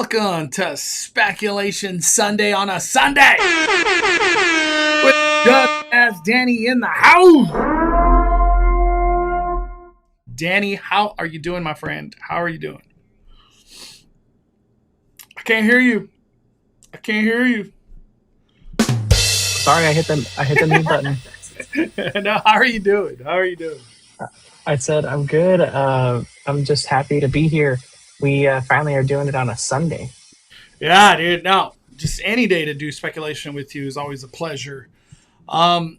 Welcome to Speculation Sunday on a Sunday with just as Danny in the house. Danny, how are you doing, my friend? How are you doing? I can't hear you. I can't hear you. Sorry, I hit the mute button. No, how are you doing? How are you doing? I said I'm good. I'm just happy to be here. We finally are doing it on a Sunday. Yeah, dude. No, just any day to do speculation with you is always a pleasure. How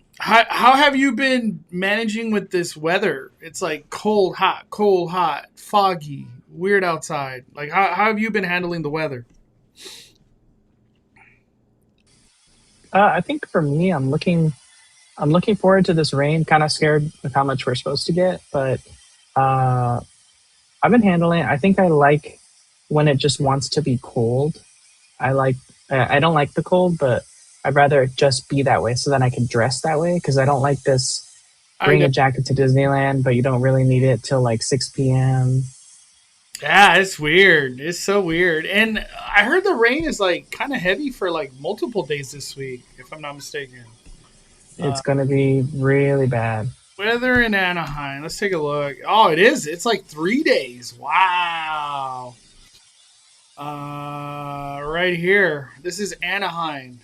have you been managing with this weather? It's like cold, hot, foggy, weird outside. Like, how have you been handling the weather? I think for me, I'm looking forward to this rain. Kind of scared with how much we're supposed to get, but uh, I've been handling it. I think I like when it just wants to be cold. I like. I don't like the cold, but I'd rather it just be that way so then I can dress that way because I don't like this. I Bring know. a jacket to Disneyland, but you don't really need it till like 6 p.m. Yeah, it's weird. It's so weird. And I heard the rain is like kind of heavy for like multiple days this week, if I'm not mistaken. It's gonna be really bad. Weather in Anaheim. Let's take a look. Oh, it is. It's like 3 days. Wow. Right here. This is Anaheim.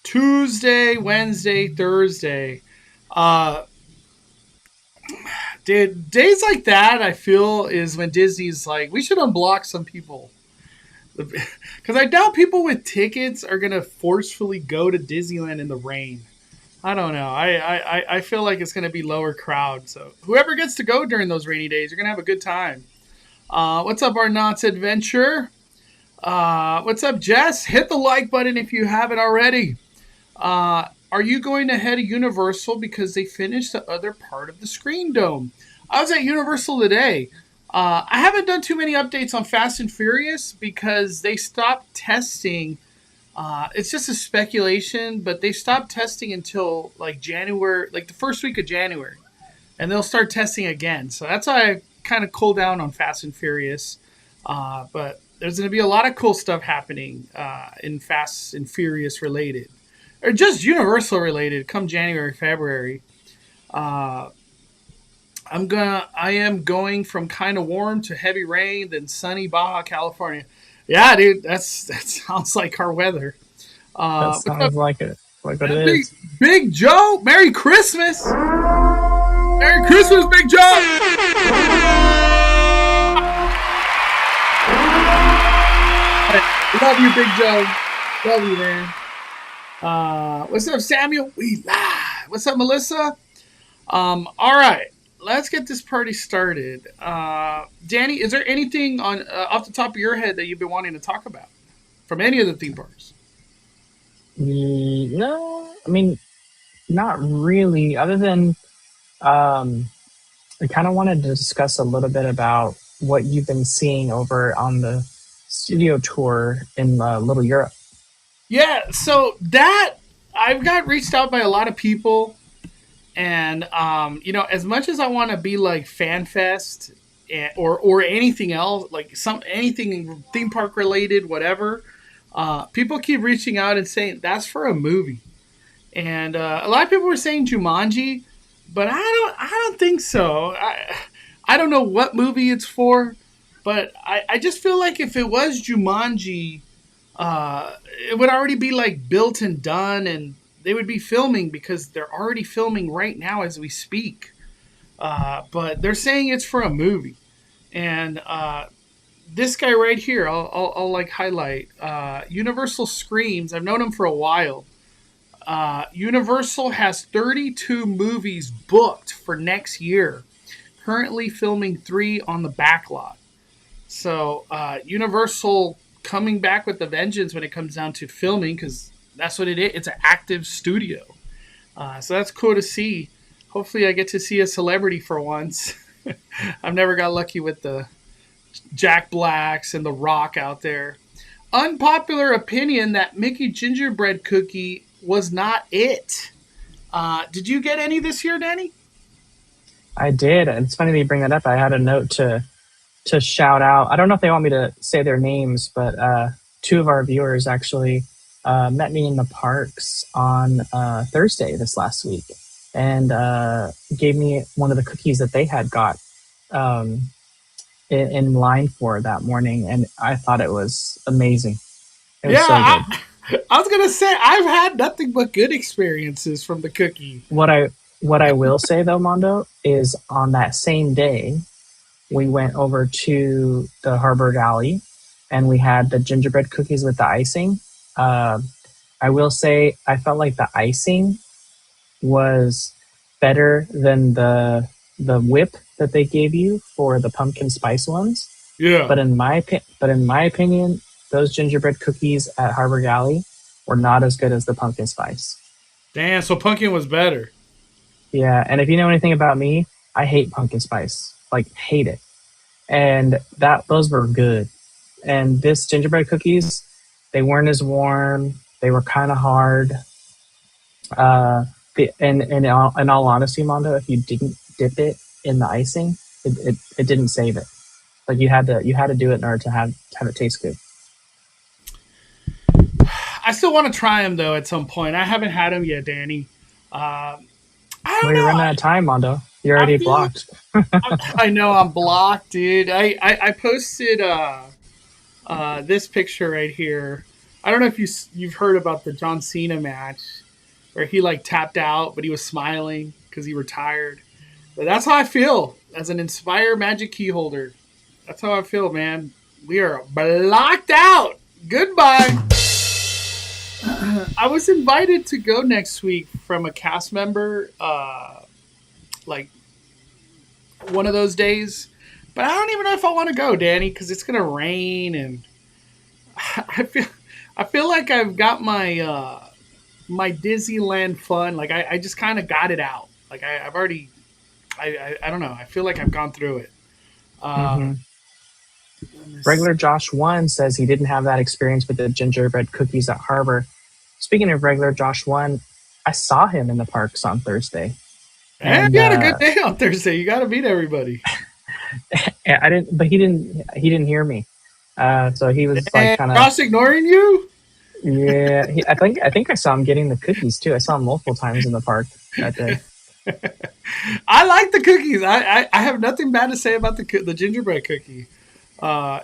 Tuesday, Wednesday, Thursday. Uh, Dude, days like that, I feel, is when Disney's like, we should unblock some people. Because I doubt people with tickets are going to forcefully go to Disneyland in the rain. I don't know. I feel like it's going to be lower crowd. So whoever gets to go during those rainy days, you're going to have a good time. What's up, Arnott's Adventure? What's up, Jess? Hit the like button if you haven't already. Are you going ahead of Universal because they finished the other part of the Screen Dome? I was at Universal today. I haven't done too many updates on Fast and Furious because they stopped testing. It's just a speculation, but they stopped testing until like January, like the first week of January, and they'll start testing again. So that's why I kind of cool down on Fast and Furious. But there's going to be a lot of cool stuff happening in Fast and Furious related, or just Universal related, come January, February. I am going from kind of warm to heavy rain, then sunny Baja California. Yeah, dude, that sounds like our weather. That What's up, sounds like it. Like what it Big, is. Big Joe? Merry Christmas! Merry Christmas, Big Joe! Love you, Big Joe. Love you, man. What's up, Samuel? We live. What's up, Melissa? All right, let's get this party started. Danny, is there anything on off the top of your head that you've been wanting to talk about from any of the theme parks? No, I mean, not really. Other than, um, I kind of wanted to discuss a little bit about what you've been seeing over on the studio tour in Little Europe. Yeah, so that I've got reached out by a lot of people, and as much as I want to be like FanFest or anything else, like anything theme park related, whatever, people keep reaching out and saying that's for a movie, and a lot of people were saying Jumanji, but I don't think so. I don't know what movie it's for, but I just feel like if it was Jumanji, it would already be like built and done, and they would be filming because they're already filming right now as we speak. But they're saying it's for a movie, and this guy right here, I'll like highlight. Universal Screams. I've known him for a while. Universal has 32 movies booked for next year. Currently filming 3 on the backlot. So Universal coming back with a vengeance when it comes down to filming, because that's what it is. It's an active studio. So that's cool to see. Hopefully I get to see a celebrity for once. I've never got lucky with the Jack Blacks and The Rock out there. Unpopular opinion that Mickey gingerbread cookie was not it. Did you get any this year, Danny? I did. And it's funny that you bring that up. I had a note to to shout out. I don't know if they want me to say their names, but two of our viewers actually met me in the parks on Thursday this last week and gave me one of the cookies that they had got um, in line for that morning, and I thought it was amazing. It was Yeah, so good. I was gonna say I've had nothing but good experiences from the cookie. What I will say though, Mondo, is on that same day we went over to the Harbor Alley and we had the gingerbread cookies with the icing. Uh, I will say I felt like the icing was better than the whip that they gave you for the pumpkin spice ones. Yeah. But in my opinion, those gingerbread cookies at Harbor Alley were not as good as the pumpkin spice. Damn, so pumpkin was better. Yeah, and if you know anything about me, I hate pumpkin spice. Like hate it. And that those were good. And this gingerbread cookies, they weren't as warm. They were kind of hard. And in all honesty, Mondo, if you didn't dip it in the icing, it didn't save it. Like you had to do it in order to have it taste good. I still want to try them though at some point. I haven't had them yet, Danny. I don't Well, you're know. running out of time, Mondo. You're I already feel blocked. I know I'm blocked, dude. I posted this picture right here. I don't know if you've heard about the John Cena match where he like tapped out, but he was smiling because he retired. But that's how I feel as an Inspire Magic Key holder. That's how I feel, man. We are blocked out. Goodbye. I was invited to go next week from a cast member, like one of those days. But I don't even know if I want to go, Danny, because it's gonna rain, and I feel I feel like I've got my Disneyland fun. Like I just kind of got it out. Like I've already I don't know. I feel like I've gone through it. Hmm. Um, Regular Josh One says he didn't have that experience with the gingerbread cookies at Harbor. Speaking of regular Josh One, I saw him in the parks on Thursday, and and you had a good day on Thursday. You got to meet everybody. I didn't, but he didn't hear me. So he was like And kind of, Ross ignoring you. yeah. I think I saw him getting the cookies too. I saw him multiple times in the park that day. I like the cookies. I have nothing bad to say about the gingerbread cookie,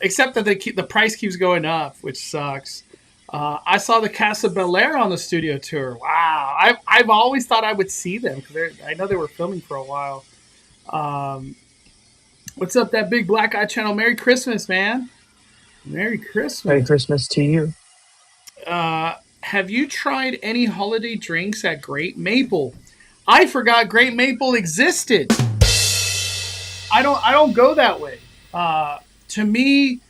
except that the price keeps going up, which sucks. I saw the Casa Bel Air on the studio tour. Wow, I've always thought I would see them because I know they were filming for a while. Um, what's up, that big black eye channel? Merry Christmas, man. Merry Merry Christmas. Christmas to you. Have you tried any holiday drinks at Great Maple? I forgot Great Maple existed. I don't go that way. To me,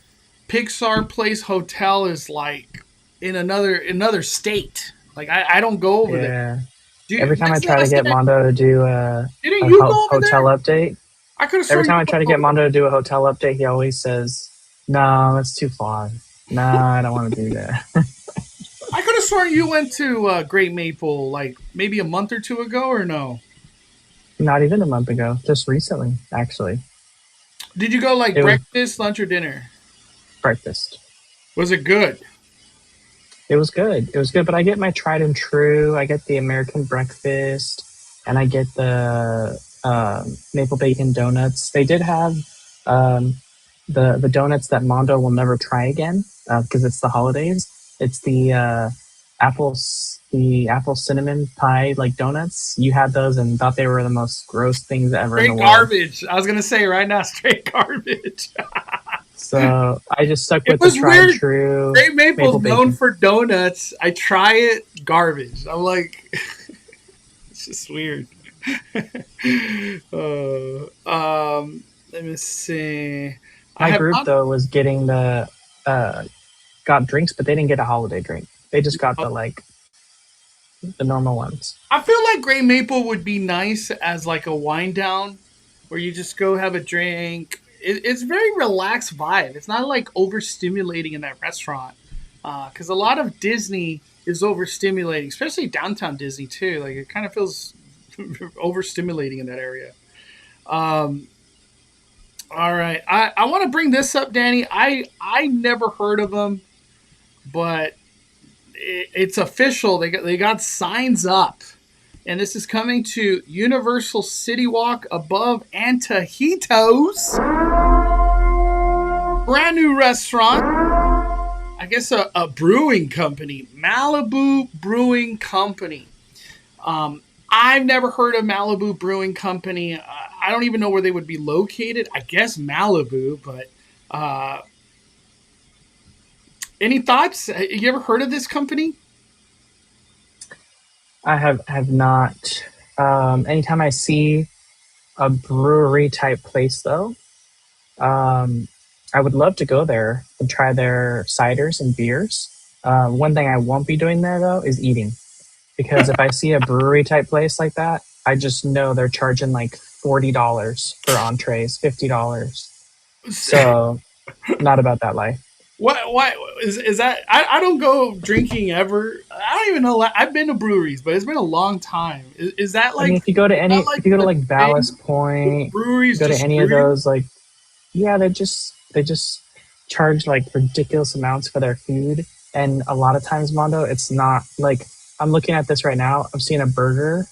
Pixar Place Hotel is like in another state. Like I don't go over there. Yeah. Every Dude, time I when's the try to last get time Mondo to do didn't you go over hotel there? update, I could have every sworn you time I try went to get over Mondo to do a hotel update, he always says, "No, that's too far. No, I don't want to do that." I could have sworn you went to Great Maple like maybe a month or two ago, or no? Not even a month ago, just recently, actually. Did you go like It was breakfast, lunch, or dinner? breakfast. Was it good? It was good. It was good, but I get my tried and true. I get the American breakfast, and I get the maple bacon donuts. They did have um, the donuts that Mondo will never try again because it's the holidays. It's the apple cinnamon pie like donuts. You had those and thought they were the most gross things ever in the Straight world. garbage. I was gonna say right now, straight garbage. So I just stuck It with the was tried and weird. true Great maple Maple's known bacon. for donuts. I try it, garbage. I'm like, it's just weird. Let me see. I My have group not. though was getting the uh, got drinks, but they didn't get a holiday drink. They just got the normal ones. I feel like Great Maple would be nice as like a wind down, where you just go have a drink. It's very relaxed vibe. It's not like overstimulating in that restaurant, because a lot of Disney is overstimulating, especially downtown Disney too. Like it kind of feels overstimulating in that area. Um, All right. I want to bring this up, Danny. I never heard of them, but it's official. They got signs up, and this is coming to Universal City Walk above Antojitos. Brand new restaurant. I guess a brewing company, Malibu Brewing Company. I've never heard of Malibu Brewing Company. I don't even know where they would be located. I guess Malibu, but any thoughts? You ever heard of this company? I have not. Anytime I see a brewery type place, though, um, I would love to go there and try their ciders and beers. One thing I won't be doing there though is eating, because if I see a brewery type place like that, I just know they're charging like $40 for entrees, $50. So not about that life. What is that? I don't go drinking ever. I don't even know. I've been to breweries, but it's been a long time. Is that I mean, like if you go to the like thing? Ballast Point, Breweries go to just any screw of you? those, like, yeah, they just charge like ridiculous amounts for their food, and a lot of times, Mondo, it's not like I'm looking at this right now. I'm seeing a burger.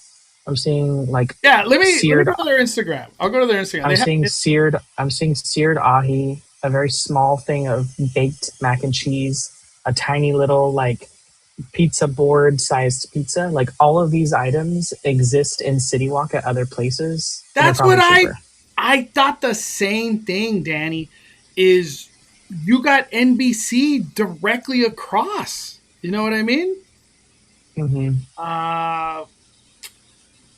I'm seeing like Yeah, let me seared. go to their Instagram. I'll go to their Instagram. I'm They have seeing seared. I'm seeing seared ahi, a very small thing of baked mac and cheese, a tiny little like pizza board sized pizza. Like all of these items exist in City Walk at other places, and they're that's what probably cheaper. I thought the same thing, Danny. Is you got NBC directly across. You know what I mean? Hmm. Uh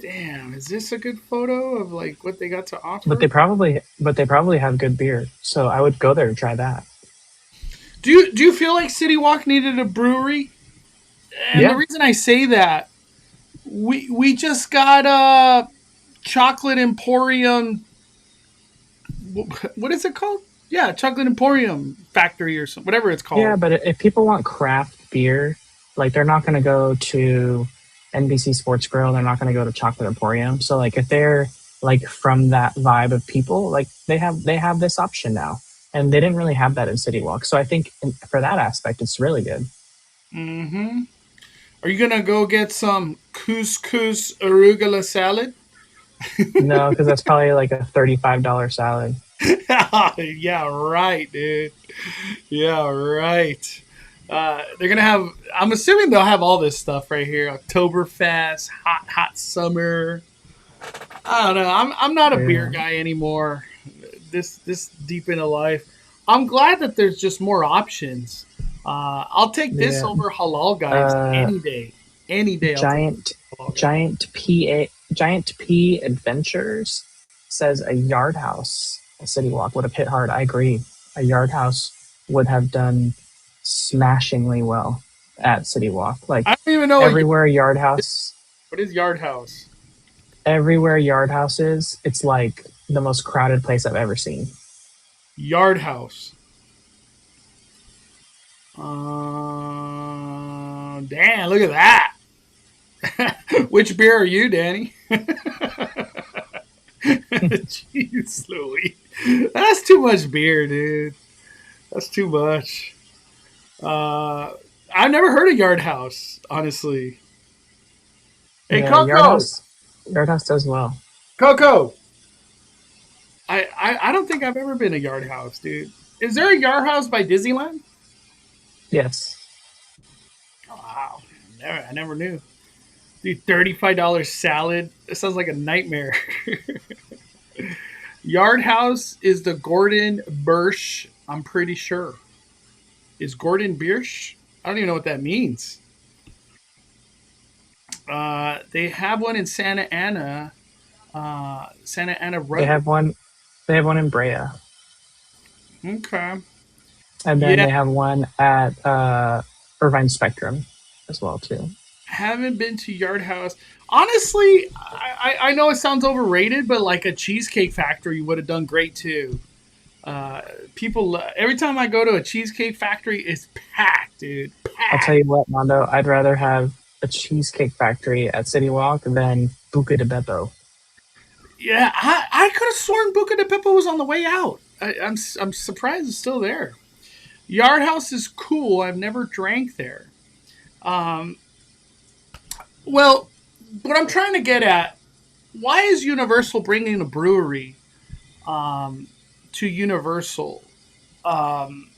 damn, is this a good photo of like what they got to But offer? they probably have good beer, so I would go there to try that. Do you feel like City Walk needed a brewery? And the Yeah, reason I say that, we just got a chocolate emporium. What is it called? Yeah, chocolate emporium factory or something, whatever it's yeah. called. But if people want craft beer, like they're not going to go to NBC Sports Grill, they're not going to go to Chocolate Emporium. So like if they're like from that vibe of people, like they have this option now, and they didn't really have that in City Walk. So I think for that aspect, it's really good. Mm-hmm. Are you gonna go get some couscous arugula salad? No, because that's probably like a $35 salad. Yeah, right, dude. Yeah, right. They're gonna have. I'm assuming they'll have all this stuff right here. Oktoberfest, hot summer. I don't know. I'm not a beer Yeah. guy anymore. This deep into life. I'm glad that there's just more options. I'll take this Yeah. over halal guys Uh, any day. Any day, I'll take giant halal guy. giant P Adventures says a yard house, a City Walk would have hit hard. I agree. A yard house would have done smashingly well at City Walk. I Like don't even know everywhere yard house, what is Yard House. everywhere yard house is, it's like the most crowded place I've ever seen. Yard House. Damn! Look at that. Which beer are you, Danny? Jeez Louis. That's too much beer, dude. That's too much. Uh, I've never heard of Yard House, honestly. Hey, Yeah, Coco! yard house does well. Coco! I don't think I've ever been to Yard House, dude. Is there a Yard House by Disneyland? Yes. Oh, wow. I never knew. Dude, $35 salad. That sounds like a nightmare. Yard House is the Gordon Birch, I'm pretty sure. Is Gordon Birch? I don't even know what that means. They have one in Santa Ana, Santa Ana They Road. have one they have one in Brea. Okay. And then Yeah, they have one at Irvine Spectrum as well too. haven't been to Yard House. Honestly, I know it sounds overrated, but like a Cheesecake Factory would have done great too. Uh, people, every time I go to a Cheesecake Factory, it's packed, dude. I'll tell Packed. you what, Mondo, I'd rather have a cheesecake factory at City Walk than Buca de Beppo. Yeah, I could have sworn Buca de Beppo was on the way out. I'm surprised it's still there. Yard House is cool. I've never drank there. Um, well, what I'm trying to get at, why is Universal bringing a brewery um, to Universal? Um,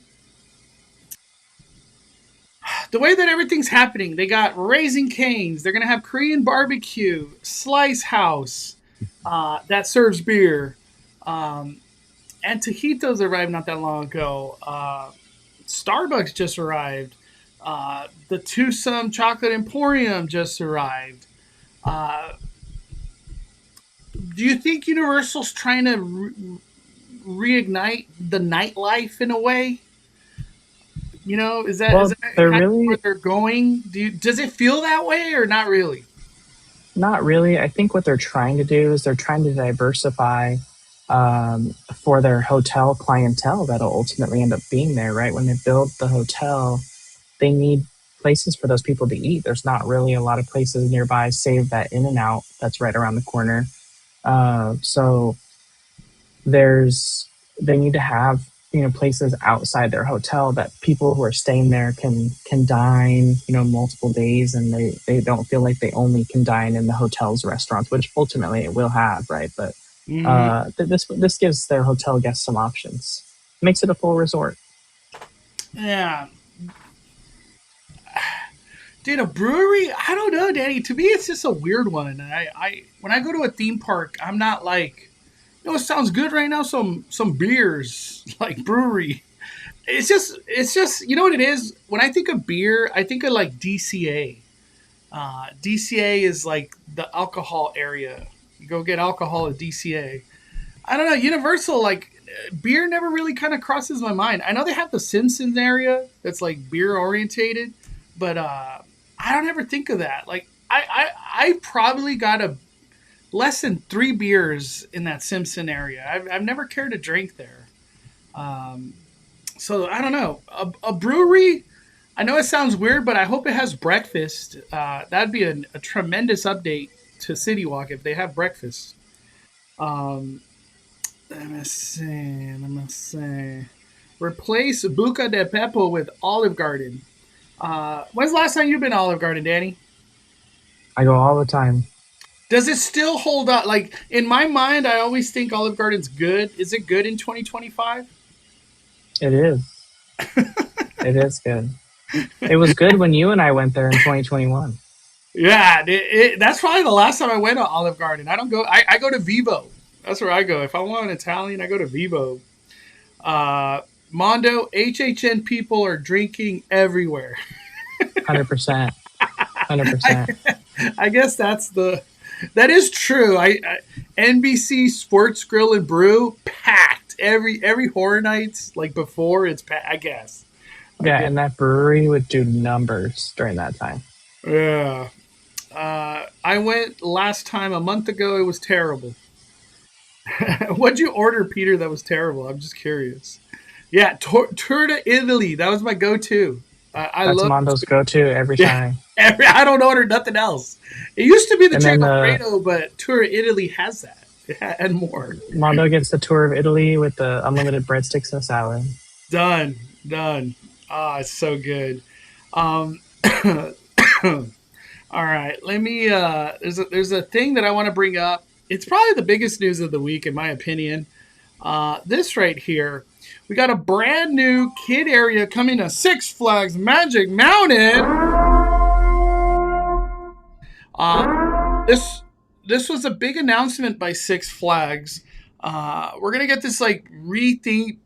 the way that everything's happening, they got Raising Canes. They're gonna have Korean barbecue, Slice House that serves beer, um, and Tajitos arrived not that long ago. Starbucks just arrived. The Twosome Chocolate Emporium just arrived. Uh, do you think Universal's trying to reignite the nightlife in a way? Is Well, that they're kind of where really they're going? Does it feel that way or not really? not really. I think what they're trying to do is they're trying to diversify for their hotel clientele that'll ultimately end up being there, right? When they build the hotel, they need places for those people to eat. There's not really a lot of places nearby, save that In and Out that's right around the corner. So there's they need to have places outside their hotel that people who are staying there can dine multiple days, and they don't feel like they only can dine in the hotel's restaurants, which ultimately it will have, right? But Mm-hmm. this gives their hotel guests some options, makes it a full resort. Yeah, dude, a brewery? I don't know, Danny. To me, it's just a weird one. And I when I go to a theme park, I'm not like, it sounds good right now. Some beers, like brewery. It's just you know what it is. When I think of beer, I think of like DCA. DCA is like the alcohol area. You go get alcohol at DCA. I don't know. Universal, like, beer never really kind of crosses my mind. I know they have the Simpsons area that's like beer orientated, but I don't ever think of that. Like, I probably got a less than 3 beers in that Simpson area. I've never cared to drink there. Um, so I don't know. A brewery. I know it sounds weird, but I hope it has breakfast. That'd be a tremendous update to City Walk if they have breakfast. Um, let me see. Let me see. Replace Buca de Beppo with Olive Garden. When's the last time you've been to Olive Garden, Danny? I go all the time. Does it still hold up? Like, in my mind, I always think Olive Garden's good. Is it good in 2025? It is. It is good. It was good when you and I went there in 2021. Yeah, that's probably the last time I went to Olive Garden. I don't go. I go to Vivo. That's where I go. If I want an Italian, I go to Vivo. Uh, Mondo, HHN people are drinking everywhere. 100%. I, 100%. I guess that is true. NBC Sports Grill and Brew packed every horror nights like before it's packed. I Yeah, guess. and that brewery would do numbers during that time. Yeah. I went last time a month ago. It was terrible. What'd you order, Peter? That was terrible. I'm just curious. Yeah, Tour de Italy. That was my go-to. I That's love. Mondo's go-to every Yeah, time. I don't order nothing else. It used to be the And then Chicken Alfredo, but Tour de Italy has that and more. Mondo gets the tour of Italy with the unlimited breadsticks and salad. Done, done. Ah, it's so good. Um, all right, let me. There's a thing that I want to bring up. It's probably the biggest news of the week, in my opinion. This right here, we got a brand new kid area coming to Six Flags Magic Mountain. This was a big announcement by Six Flags. We're gonna get this like rethink,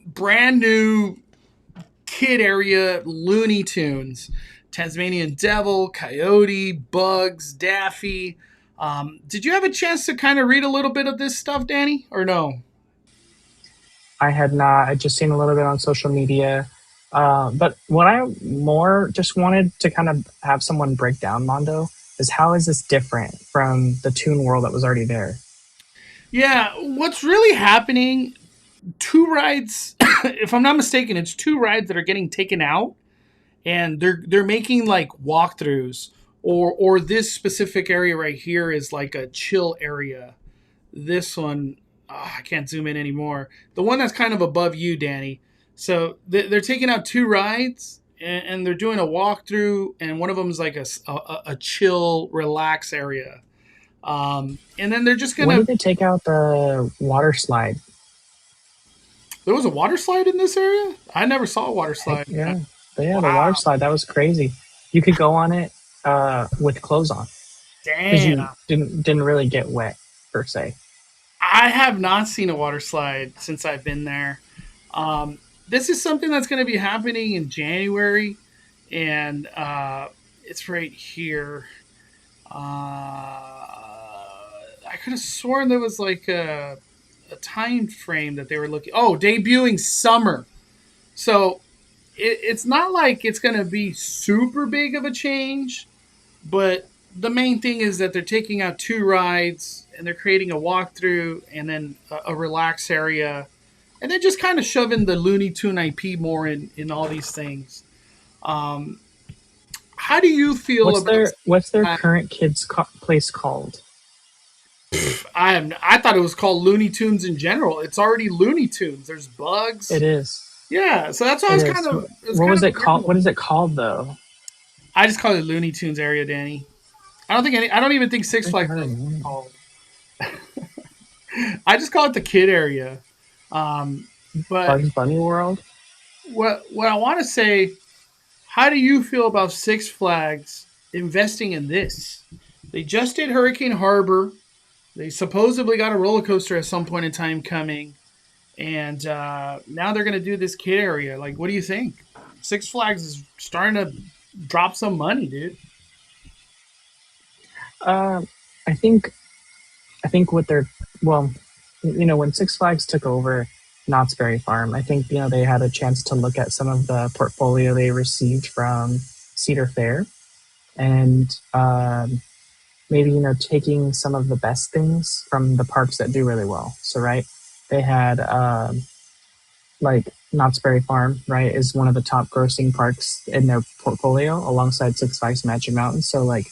brand new kid area Looney Tunes, Tasmanian Devil, Coyote, Bugs, Daffy. Did you have a chance to kind of read a little bit of this stuff, Danny, or no? I had not. I just seen a little bit on social media. But what I more just wanted to kind of have someone break down Mondo is how is this different from the Toon World that was already there? Yeah, what's really happening? Two rides, if I'm not mistaken, it's two rides that are getting taken out, and they're making like walkthroughs, or this specific area right here is like a chill area. this one. Oh, I can't zoom in anymore. The one that's kind of above you, Danny. So they're taking out two rides, and they're doing a walkthrough, and one of them is like a chill, relax area. And then they're just When gonna. did they take out the water slide? There was a water slide in this area. I never saw a water Heck slide. yeah. But yeah, the Wow, water slide, that was crazy. You could go on it with clothes on because damn. you didn't really get wet per se. I have not seen a water slide since I've been there. This is something that's going to be happening in January, and it's right here. I could have sworn there was like a time frame that they were looking. Oh, debuting summer. So it's not like it's going to be super big of a change, but the main thing is that they're taking out two rides and they're creating a walkthrough and then a relax area. And they're just kind of shoving the Looney Tune IP more in all these things. Um, how do you feel about? What's their current place called? I thought it was called Looney Tunes in general. It's already Looney Tunes. There's bugs. It is. Yeah, so that's why I It was is. kind of. What was it called? What is it called though? I just call it Looney Tunes area, Danny. I don't even think Six Flags is called. I just call it the kid area. But Bugs Bunny World. what I want to say, how do you feel about Six Flags investing in this? They just did Hurricane Harbor. They supposedly got a roller coaster at some point in time coming, and now they're going to do this kid area. Like, what do you think? Six Flags is starting to drop some money, dude. I think what they're well, when Six Flags took over Knott's Berry Farm, I think they had a chance to look at some of the portfolio they received from Cedar Fair, and maybe taking some of the best things from the parks that do really well. So right, they had like Knott's Berry Farm, right, is one of the top grossing parks in their portfolio alongside Six Flags Magic Mountain. So like,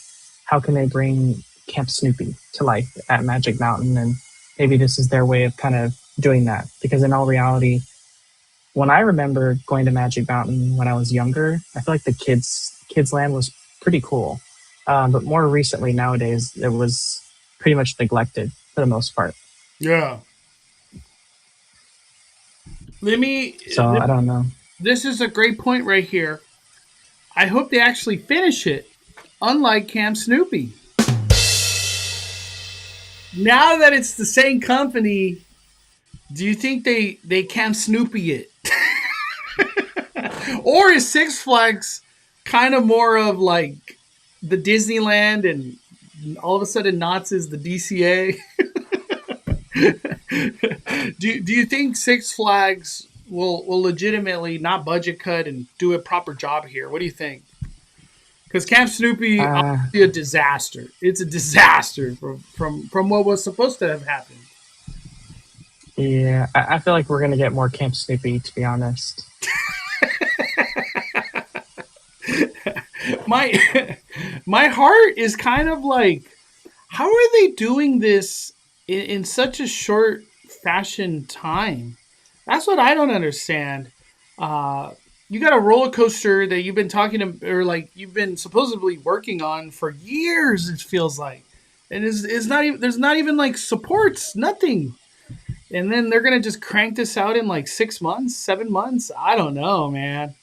how can they bring Camp Snoopy to life at Magic Mountain? And maybe this is their way of kind of doing that, because in all reality, when I remember going to Magic Mountain when I was younger, I feel like the kids land was pretty cool. But more recently, nowadays, it was pretty much neglected for the most part. Yeah. I don't know. This is a great point right here. I hope they actually finish it, unlike Camp Snoopy. Now that it's the same company, do you think they Camp Snoopy it? Or is Six Flags kind of more of like the Disneyland, and all of a sudden Knott's is the DCA? do you think Six Flags will legitimately not budget cut and do a proper job here? What do you think? Because Camp Snoopy obviously a disaster. It's a disaster from what was supposed to have happened. Yeah, I feel like we're gonna get more Camp Snoopy, to be honest. my heart is kind of like, how are they doing this in such a short fashion time? That's what I don't understand. You got a roller coaster that you've been you've been supposedly working on for years. It feels like, and it's not even, there's not even like supports, nothing. And then they're gonna just crank this out in like 6 months, 7 months. I don't know, man.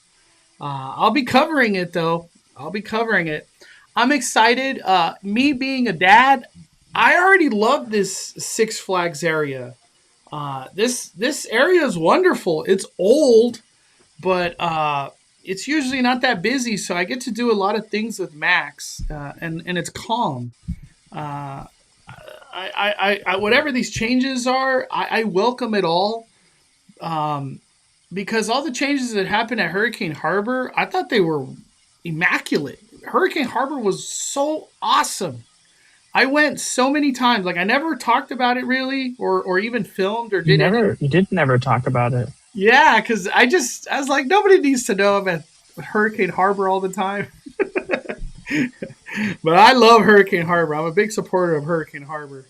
I'll be covering it though. I'll be covering it. I'm excited. Me being a dad, I already love this Six Flags area. This area is wonderful. It's old, but it's usually not that busy, so I get to do a lot of things with Max, and it's calm. I whatever these changes are, I welcome it all. Because all the changes that happened at Hurricane Harbor, I thought they were immaculate. Hurricane Harbor was so awesome. I went so many times. Like, I never talked about it really, or even filmed or did. You did never talk about it. Yeah, because I was like, nobody needs to know about Hurricane Harbor all the time. But I love Hurricane Harbor. I'm a big supporter of Hurricane Harbor.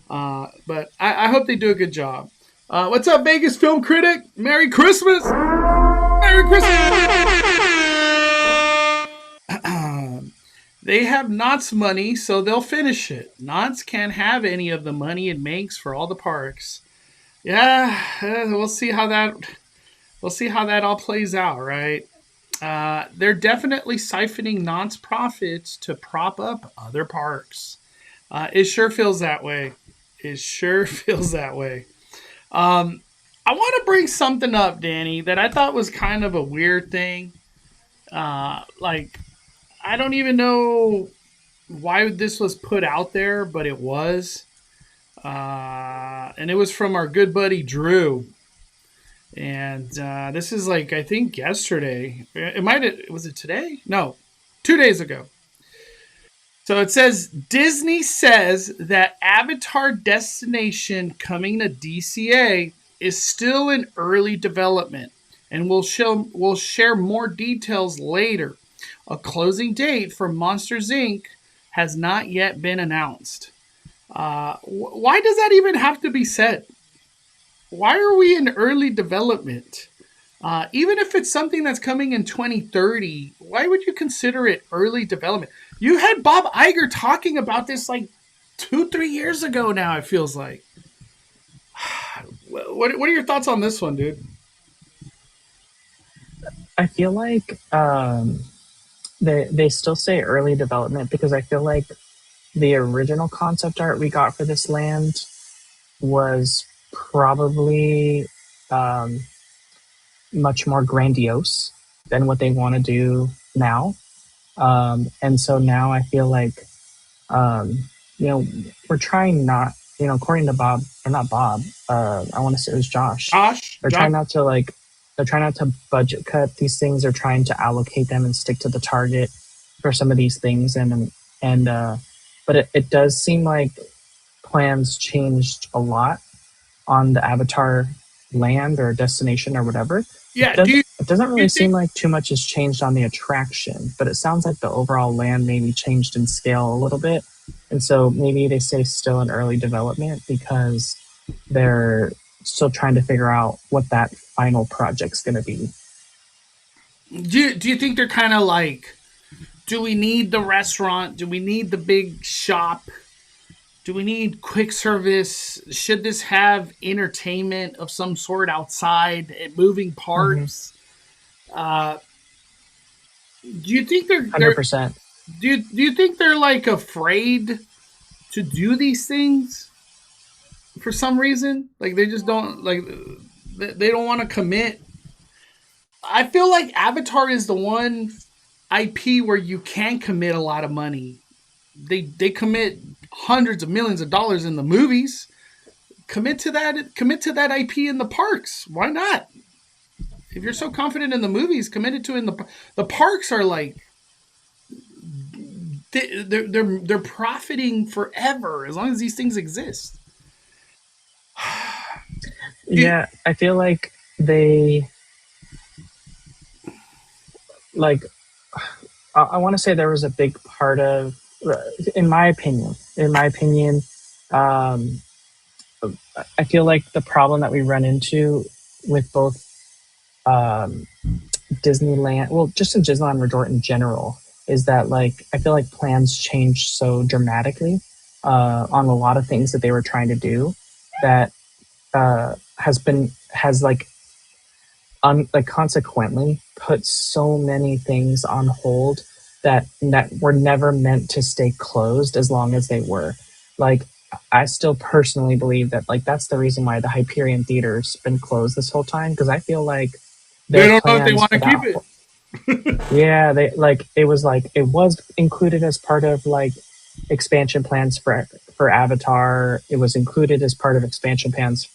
But I hope they do a good job. What's up, Vegas film critic? Merry Christmas! Merry Christmas! They have Knott's money, so they'll finish it. Knott's can't have any of the money it makes for all the parks. Yeah, we'll see how that all plays out, right? They're definitely siphoning Knott's profits to prop up other parks. It sure feels that way. It sure feels that way. I want to bring something up, Danny, that I thought was kind of a weird thing. Like, I don't even know why this was put out there, but it was. And it was from our good buddy Drew. And this is like, I think yesterday. Was it today? No, 2 days ago. So it says Disney says that Avatar Destination coming to DCA is still in early development and we'll share more details later. A closing date for Monsters Inc. has not yet been announced. Why does that even have to be said? Why are we in early development? Even if it's something that's coming in 2030, why would you consider it early development? You had Bob Iger talking about this like 2-3 years ago now, it feels like. What are your thoughts on this one, dude? I feel like they still say early development because I feel like the original concept art we got for this land was probably much more grandiose than what they want to do now. And so now I feel like, you know, we're trying not, you know, according to Bob, or not Bob, I want to say it was Josh. They're trying not to they're trying not to budget cut these things. They're trying to allocate them and stick to the target for some of these things. But it does seem like plans changed a lot on the Avatar land or destination or whatever. Yeah, it doesn't really seem like too much has changed on the attraction, but it sounds like the overall land maybe changed in scale a little bit. And so maybe they say still in early development because they're still trying to figure out what that final project's going to be. Do you think they're kind of like, do we need the restaurant? Do we need the big shop? Do we need quick service? Should this have entertainment of some sort outside at moving parts? Mm-hmm. Do you think they're 100%? Do you think they're like afraid to do these things for some reason? Like they just don't they don't want to commit. I feel like Avatar is the one IP where you can commit a lot of money. They commit hundreds of millions of dollars in the movies. Commit to that IP in the parks. Why not? If you're so confident in the movies, commit it to in the parks are like they're profiting forever as long as these things exist. Yeah, I feel like they like I want to say there was a big part of, in my opinion, I feel like the problem that we run into with both Disneyland, well, just in Disneyland Resort in general, is that like I feel like plans changed so dramatically on a lot of things that they were trying to do that has consequently put so many things on hold that were never meant to stay closed as long as they were. Like, I still personally believe that like that's the reason why the Hyperion Theater's been closed this whole time, because I feel like they don't know if they want to keep it. Yeah, it was included as part of like expansion plans for Avatar. It was included as part of expansion plans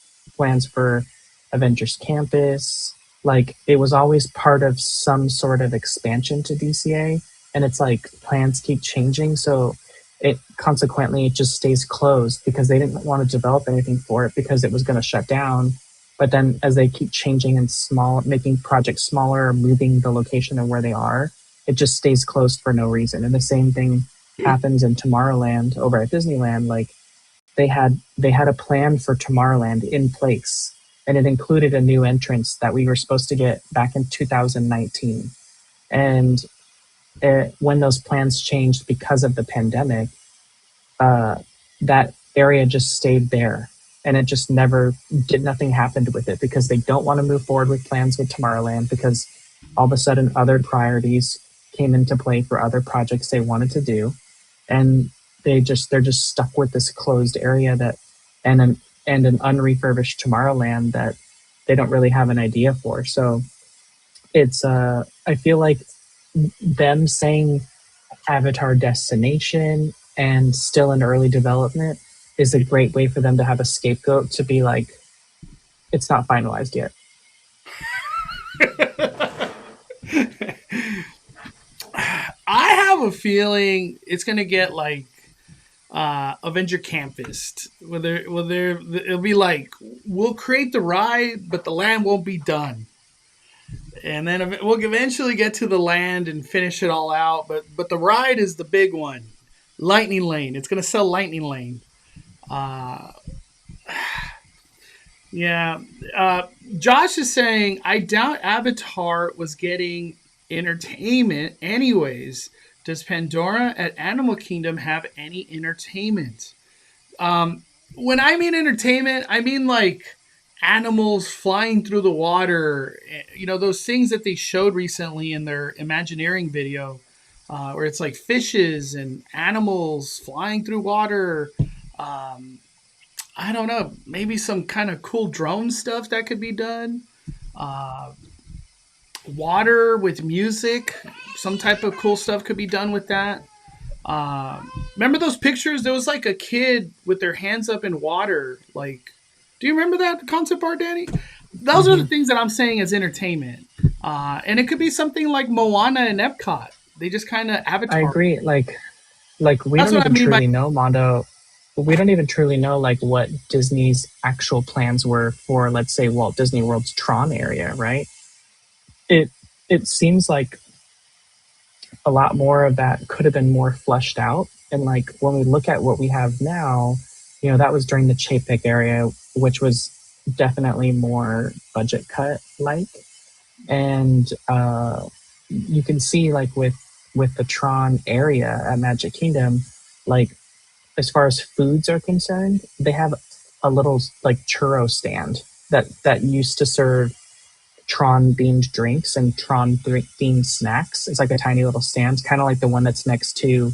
for Avengers Campus. Like it was always part of some sort of expansion to DCA, and it's like plans keep changing, so it just stays closed because they didn't want to develop anything for it because it was going to shut down. But then as they keep changing and making projects smaller or moving the location of where they are, it just stays closed for no reason. And the same thing happens in Tomorrowland over at Disneyland. Like they had a plan for Tomorrowland in place, and it included a new entrance that we were supposed to get back in 2019. And when those plans changed because of the pandemic, uh, that area just stayed there, and it just never did nothing happened with it because they don't want to move forward with plans with Tomorrowland because all of a sudden other priorities came into play for other projects they wanted to do, and they're just stuck with this closed area that and an unrefurbished Tomorrowland that they don't really have an idea for. So it's I feel like them saying Avatar destination and still in early development is a great way for them to have a scapegoat to be like, it's not finalized yet. I have a feeling it's gonna get like Avenger Campus, where it'll be like we'll create the ride, but the land won't be done, and then we'll eventually get to the land and finish it all out. But the ride is the big one, Lightning Lane. It's gonna sell Lightning Lane. Uh, yeah. Josh is saying I doubt Avatar was getting entertainment anyways. Does Pandora at Animal Kingdom have any entertainment? When I mean entertainment, I mean like animals flying through the water. You know, those things that they showed recently in their Imagineering video, where it's like fishes and animals flying through water. Um, I don't know. Maybe some kind of cool drone stuff that could be done. Uh, Water with music. Some type of cool stuff could be done with that. Remember those pictures? There was like a kid with their hands up in water. Like, do you remember that concept art, Danny? Those are the Mm-hmm. things that I'm saying as entertainment. And it could be something like Moana and Epcot. They just kind of I avatar. agree. Like we That's don't what I even mean by truly know, Mondo. We don't even truly know like what Disney's actual plans were for, let's say, Walt Disney World's Tron area, right? It it seems like a lot more of that could have been more fleshed out. And like when we look at what we have now, that was during the Chapek area, which was definitely more budget cut like. And you can see like with the Tron area at Magic Kingdom, like as far as foods are concerned, they have a little like churro stand that used to serve Tron themed drinks and Tron themed snacks. It's like a tiny little stand, kind of like the one that's next to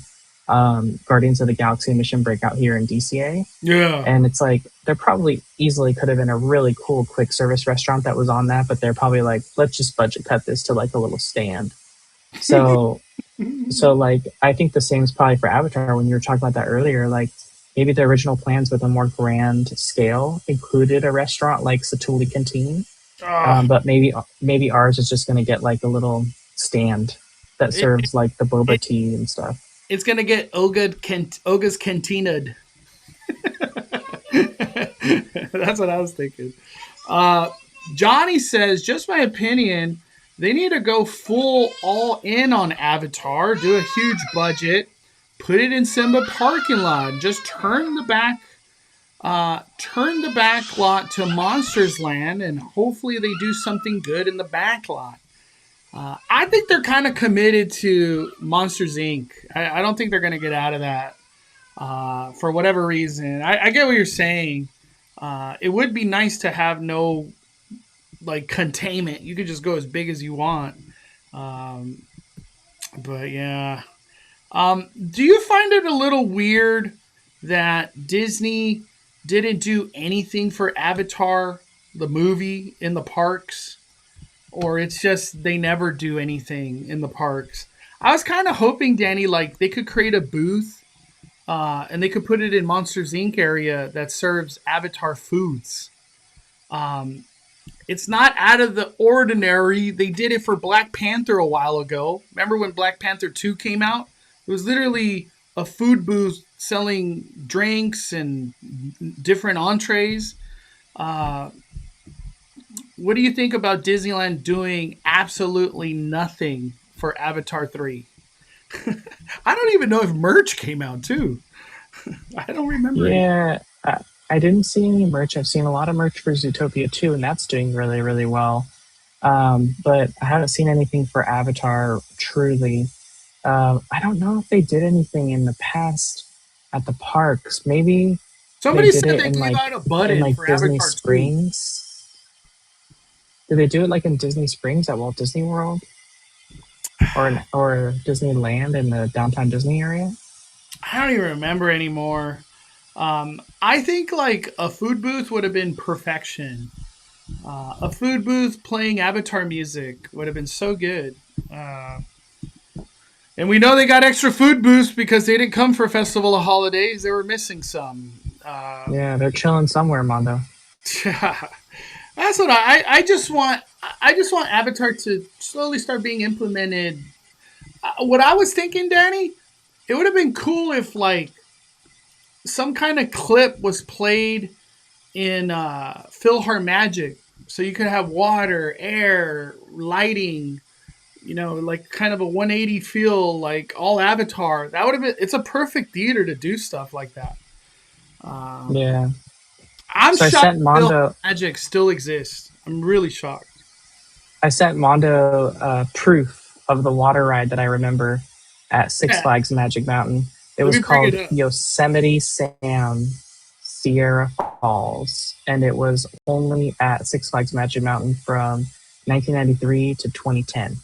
Guardians of the Galaxy Mission Breakout here in DCA. yeah. And it's like there probably easily could have been a really cool quick service restaurant that was on that, but they're probably like, let's just budget cut this to like a little stand. So like I think the same is probably for Avatar when you were talking about that earlier. Like maybe the original plans with a more grand scale included a restaurant like Satuli Canteen, Ah, but maybe ours is just going to get like a little stand that it, serves like the boba it, tea and stuff. it's gonna get Oga's Cantina. That's what I was thinking. Uh, Johnny says, just my opinion, they need to go full all in on Avatar, do a huge budget, put it in Simba parking lot, just turn the back lot to Monsters Land, and hopefully they do something good in the back lot. I think they're kind of committed to Monsters Inc. I don't think they're going to get out of that for whatever reason. I get what you're saying. It would be nice to have no like containment. You could just go as big as you want. Um, but yeah. Do you find it a little weird that Disney didn't do anything for Avatar, the movie, in the parks? Or it's just they never do anything in the parks? I was kind of hoping, Danny, like they could create a booth and they could put it in Monsters Inc. area that serves Avatar foods. Um, it's not out of the ordinary. They did it for Black Panther a while ago. Remember when Black Panther 2 came out? It was literally a food booth selling drinks and different entrees. Uh, what do you think about Disneyland doing absolutely nothing for Avatar 3? I don't even know if merch came out too. I don't remember any. Yeah, I didn't see any merch. I've seen a lot of merch for Zootopia 2, and that's doing really, really well. But I haven't seen anything for Avatar truly. I don't know if they did anything in the past at the parks. Maybe they Somebody did said it they gave out a in button like for Disney Avatar 2. Springs. Did they do it like in Disney Springs at Walt Disney World or Disneyland in the downtown Disney area? I don't even remember anymore. I think like a food booth would have been perfection. A food booth playing Avatar music would have been so good. Uh, and we know they got extra food booths because they didn't come for Festival of Holidays. They were missing some. Yeah, they're chilling somewhere, Mondo. That's what I just want. I just want Avatar to slowly start being implemented. What I was thinking, Danny, it would have been cool if like some kind of clip was played in Philhar Magic, so you could have water, air, lighting. Like kind of a 180 feel, like all Avatar. That would have been. It's a perfect theater to do stuff like that. Um, Yeah. I'm So shocked Philhar Magic still exists. I'm really shocked. I sent Mondo proof of the water ride that I remember at Six Yeah, Flags Magic Mountain. It let was me bring called it up. Yosemite Sam Sierra Falls, and it was only at Six Flags Magic Mountain from 1993 to 2010.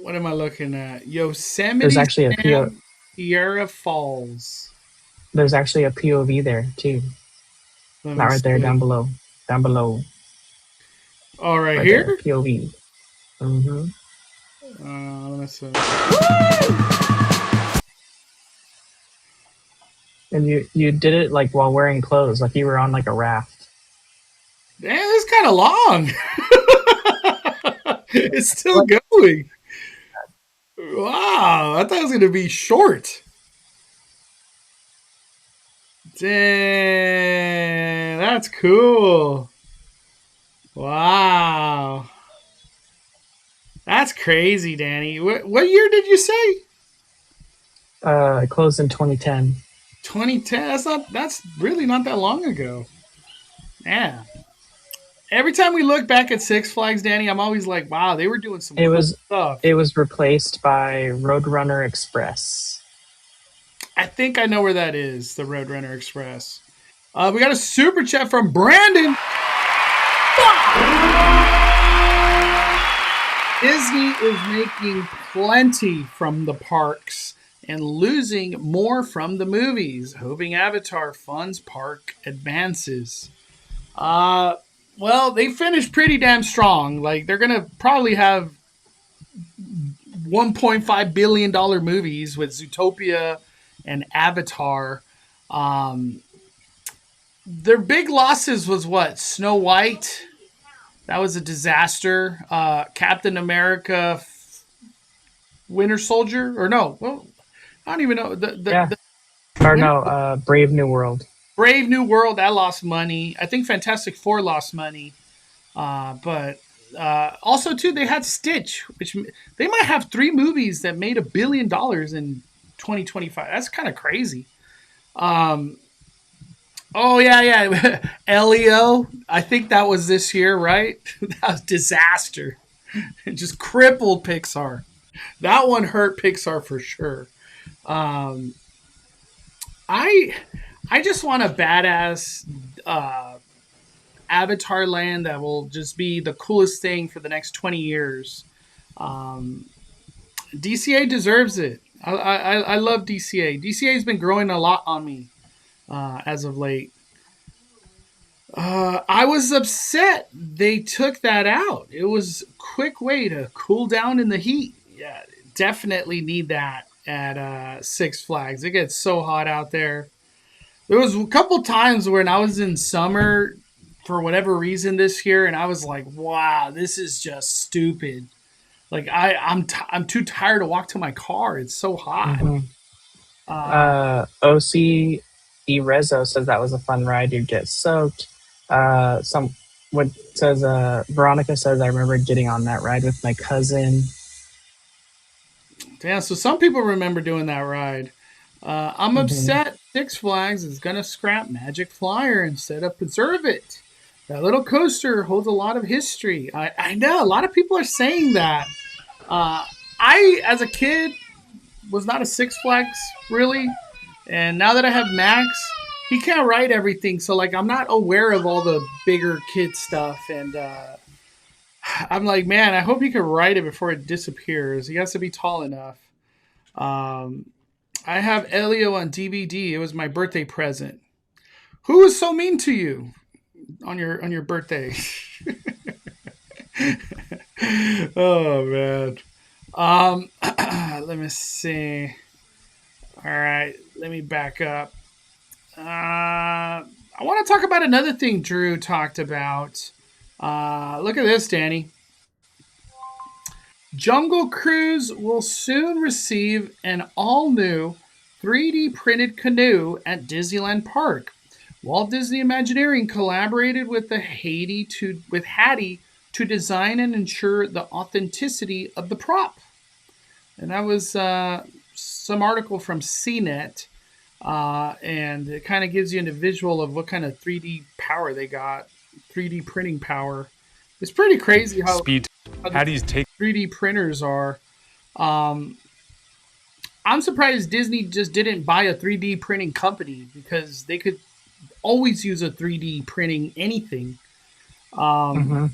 What am I looking at? There's Yosemite actually a PO, Sam Sierra Falls. there's actually a POV there too. Let Not me right there, see. down below, All right, right there, here. POV. Hmm. Let me see. And you did it like while wearing clothes, like you were on like a raft. Damn, this is kind of long. It's still What? going. Wow, I thought it was gonna be short. Damn, that's cool. Wow, that's crazy, Danny. What year did you say? It closed in 2010. 2010. That's really not that long ago. Yeah. Every time we look back at Six Flags, Danny, I'm always like, wow, they were doing some It cool was stuff. it was replaced by Roadrunner Express. I think I know where that is, the Roadrunner Express. We got a super chat from Brandon. Disney is making plenty from the parks and losing more from the movies, hoping Avatar funds park advances. Uh, well, they finished pretty damn strong. Like they're gonna probably have $1.5 billion movies with Zootopia and Avatar. Um, their big losses was what? Snow White. That was a disaster. Captain America, Winter Soldier, or no? Well, I don't even know Yeah. the Or Winter no, Brave New World. Brave New World that lost money. I think Fantastic Four lost money, but also too they had Stitch, which they might have three movies that made $1 billion in 2025. That's kind of crazy. Um, oh yeah. Leo. I think that was this year, right? That was disaster. It just crippled Pixar. That one hurt Pixar for sure. Um, I I just want a badass Avatar land that will just be the coolest thing for the next 20 years. Um, DCA deserves it. I love DCA. DCA has been growing a lot on me as of late. I was upset they took that out. It was a quick way to cool down in the heat. Yeah, definitely need that at Six Flags. It gets so hot out there. There was a couple times when I was in summer for whatever reason this year, and I was like, "Wow, this is just stupid." Like I'm too tired to walk to my car. It's so hot. Hmm. Uh, OC Rezo says that was a fun ride. You'd get soaked. Some what says Veronica says I remember getting on that ride with my cousin. Damn. So some people remember doing that ride. I'm Hmm. upset Six Flags is going to scrap Magic Flyer instead of preserve it. That little coaster holds a lot of history. I know a lot of people are saying that. Uh, as a kid, was not a Six Flags really, and now that I have Max, he can't write everything. So like, I'm not aware of all the bigger kid stuff, and I'm like, man, I hope he can write it before it disappears. He has to be tall enough. Um, I have Elio on DVD. It was my birthday present. Who was so mean to you on your birthday? Oh man. Let me see. All right, let me back up. I want to talk about another thing Drew talked about. Look at this, Danny. Jungle Cruise will soon receive an all new 3D printed canoe at Disneyland Park. Walt Disney Imagineering collaborated with Hattie to design and ensure the authenticity of the prop. And that was some article from CNET, and it kind of gives you a visual of what kind of 3D power they got, 3D printing power. It's pretty crazy Speed. how the Hattie's take. 3D printers are. Um, I'm surprised Disney just didn't buy a 3D printing company because they could always use a 3D printing anything. Um, Hmm.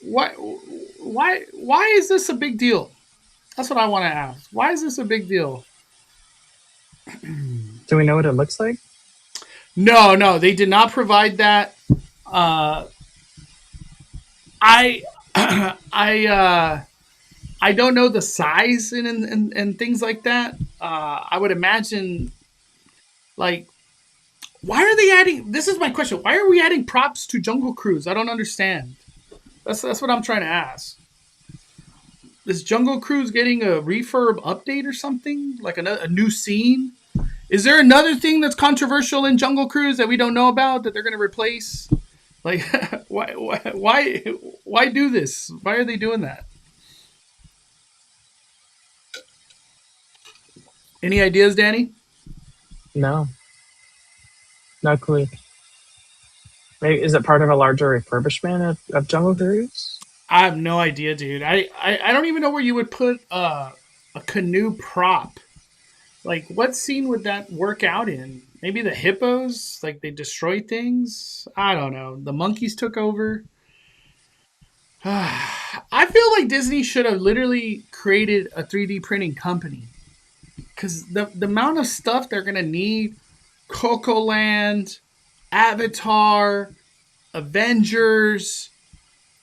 why, why is this a big deal? That's what I want to ask. Why is this a big deal? Do we know what it looks like? No, no, they did not provide that. Uh, I, I don't know the size and things like that. I would imagine like why are they adding? This is my question. Why are we adding props to Jungle Cruise? I don't understand. That's what I'm trying to ask. Is Jungle Cruise getting a refurb update or something? Like a new scene? Is there another thing that's controversial in Jungle Cruise that we don't know about that they're going to replace? Like, why do this? Why are they doing that? Any ideas, Danny? No, no clue. Maybe is it part of a larger refurbishment of Jungle Cruise? I have no idea, dude. I don't even know where you would put a canoe prop. Like, what scene would that work out in? Maybe the hippos, like they destroy things. I don't know. The monkeys took over. I feel like Disney should have literally created a 3D printing company because the amount of stuff they're gonna need, Coco Land, Avatar, Avengers,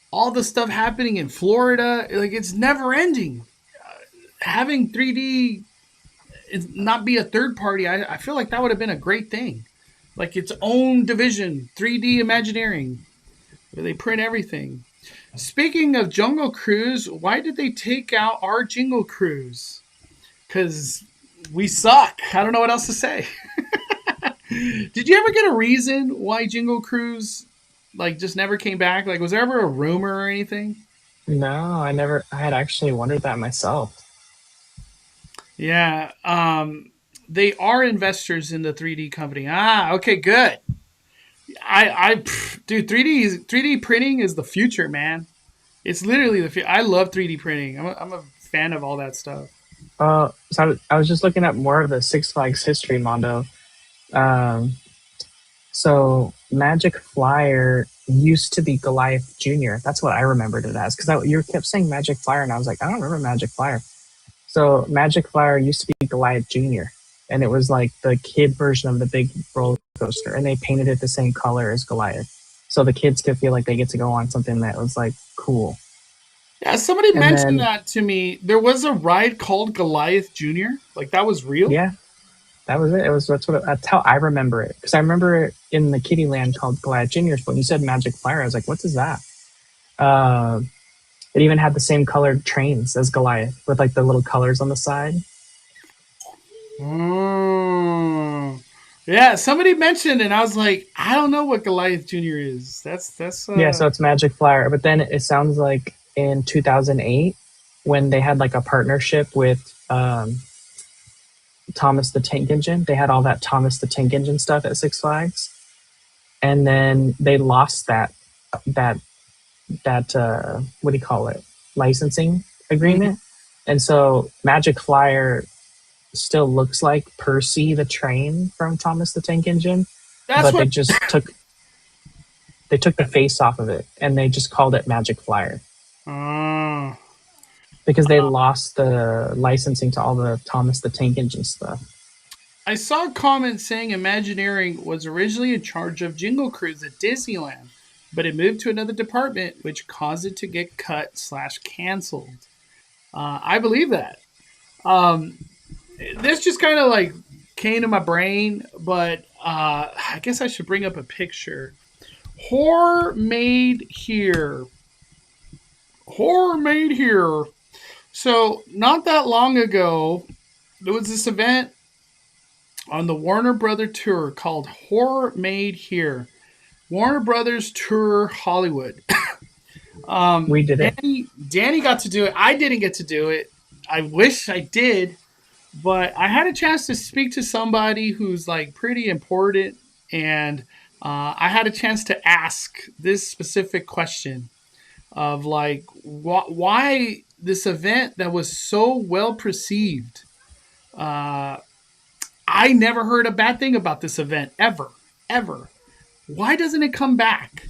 all the stuff happening in Florida, like it's never ending. Having 3D not be a third party, I feel like that would have been a great thing. Like its own division, 3D Imagineering, where they print everything. Speaking of Jungle Cruise, why did they take out our Jingle Cruise? Because we suck. I don't know what else to say. Did you ever get a reason why Jingle Cruise like just never came back? Like, was there ever a rumor or anything? No, I never. I had actually wondered that myself. Yeah, they are investors in the 3D company. Ah, okay, good. Dude, 3D printing is the future, man. It's literally the future. I love 3D printing. I'm a fan of all that stuff. So I was just looking at more of the Six Flags history, Mondo. Um, so Magic Flyer used to be Goliath Junior. That's what I remembered it as because you kept saying Magic Flyer, and I was like, I don't remember Magic Flyer. So Magic Flyer used to be Goliath Junior, and it was like the kid version of the big roller coaster, and they painted it the same color as Goliath, so the kids could feel like they get to go on something that was like cool. Yeah, somebody And mentioned then that to me. There was a ride called Goliath Junior. Like that was real. yeah, that was it. It was that's how I remember it because I remember it in the kiddie land called Goliath Juniors. But when you said Magic Flyer, I was like, what is that? Uh, it even had the same colored trains as Goliath with like the little colors on the side. Mm. Yeah, somebody mentioned, and I was like, I don't know what Goliath Junior is. That's Yeah, so it's Magic Flyer. But then it sounds like in 2008 when they had like a partnership with Thomas the Tank Engine. They had all that Thomas the Tank Engine stuff at Six Flags, and then they lost that what do you call it, licensing Mhm. agreement, and so Magic Flyer still looks like Percy the train from Thomas the Tank Engine, That's but what. they took the face off of it and they just called it Magic Flyer Uh, because they lost the licensing to all the Thomas the Tank Engine stuff. I saw a comment saying Imagineering was originally in charge of Jingle Cruise at Disneyland, but it moved to another department, which caused it to get cut slash canceled. I believe that. Um, this just kind of like came to my brain, but I guess I should bring up a picture. Horror made here. Horror made here. So, not that long ago, there was this event on the Warner Brother tour called Horror Made Here. Warner Brothers Tour Hollywood. We did it. Danny got to do it. I didn't get to do it. I wish I did, but I had a chance to speak to somebody who's like pretty important, and I had a chance to ask this specific question of like why this event that was so well perceived. Uh, I never heard a bad thing about this event ever, ever. Why doesn't it come back?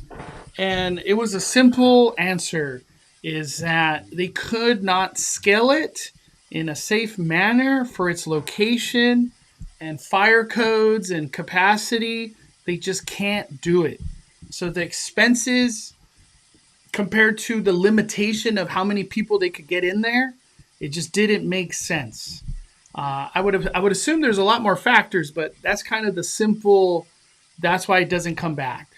And it was a simple answer is that they could not scale it in a safe manner for its location and fire codes and capacity. They just can't do it. So the expenses compared to the limitation of how many people they could get in there, it just didn't make sense. I would assume there's a lot more factors, but that's kind of the simple. That's why it doesn't come back,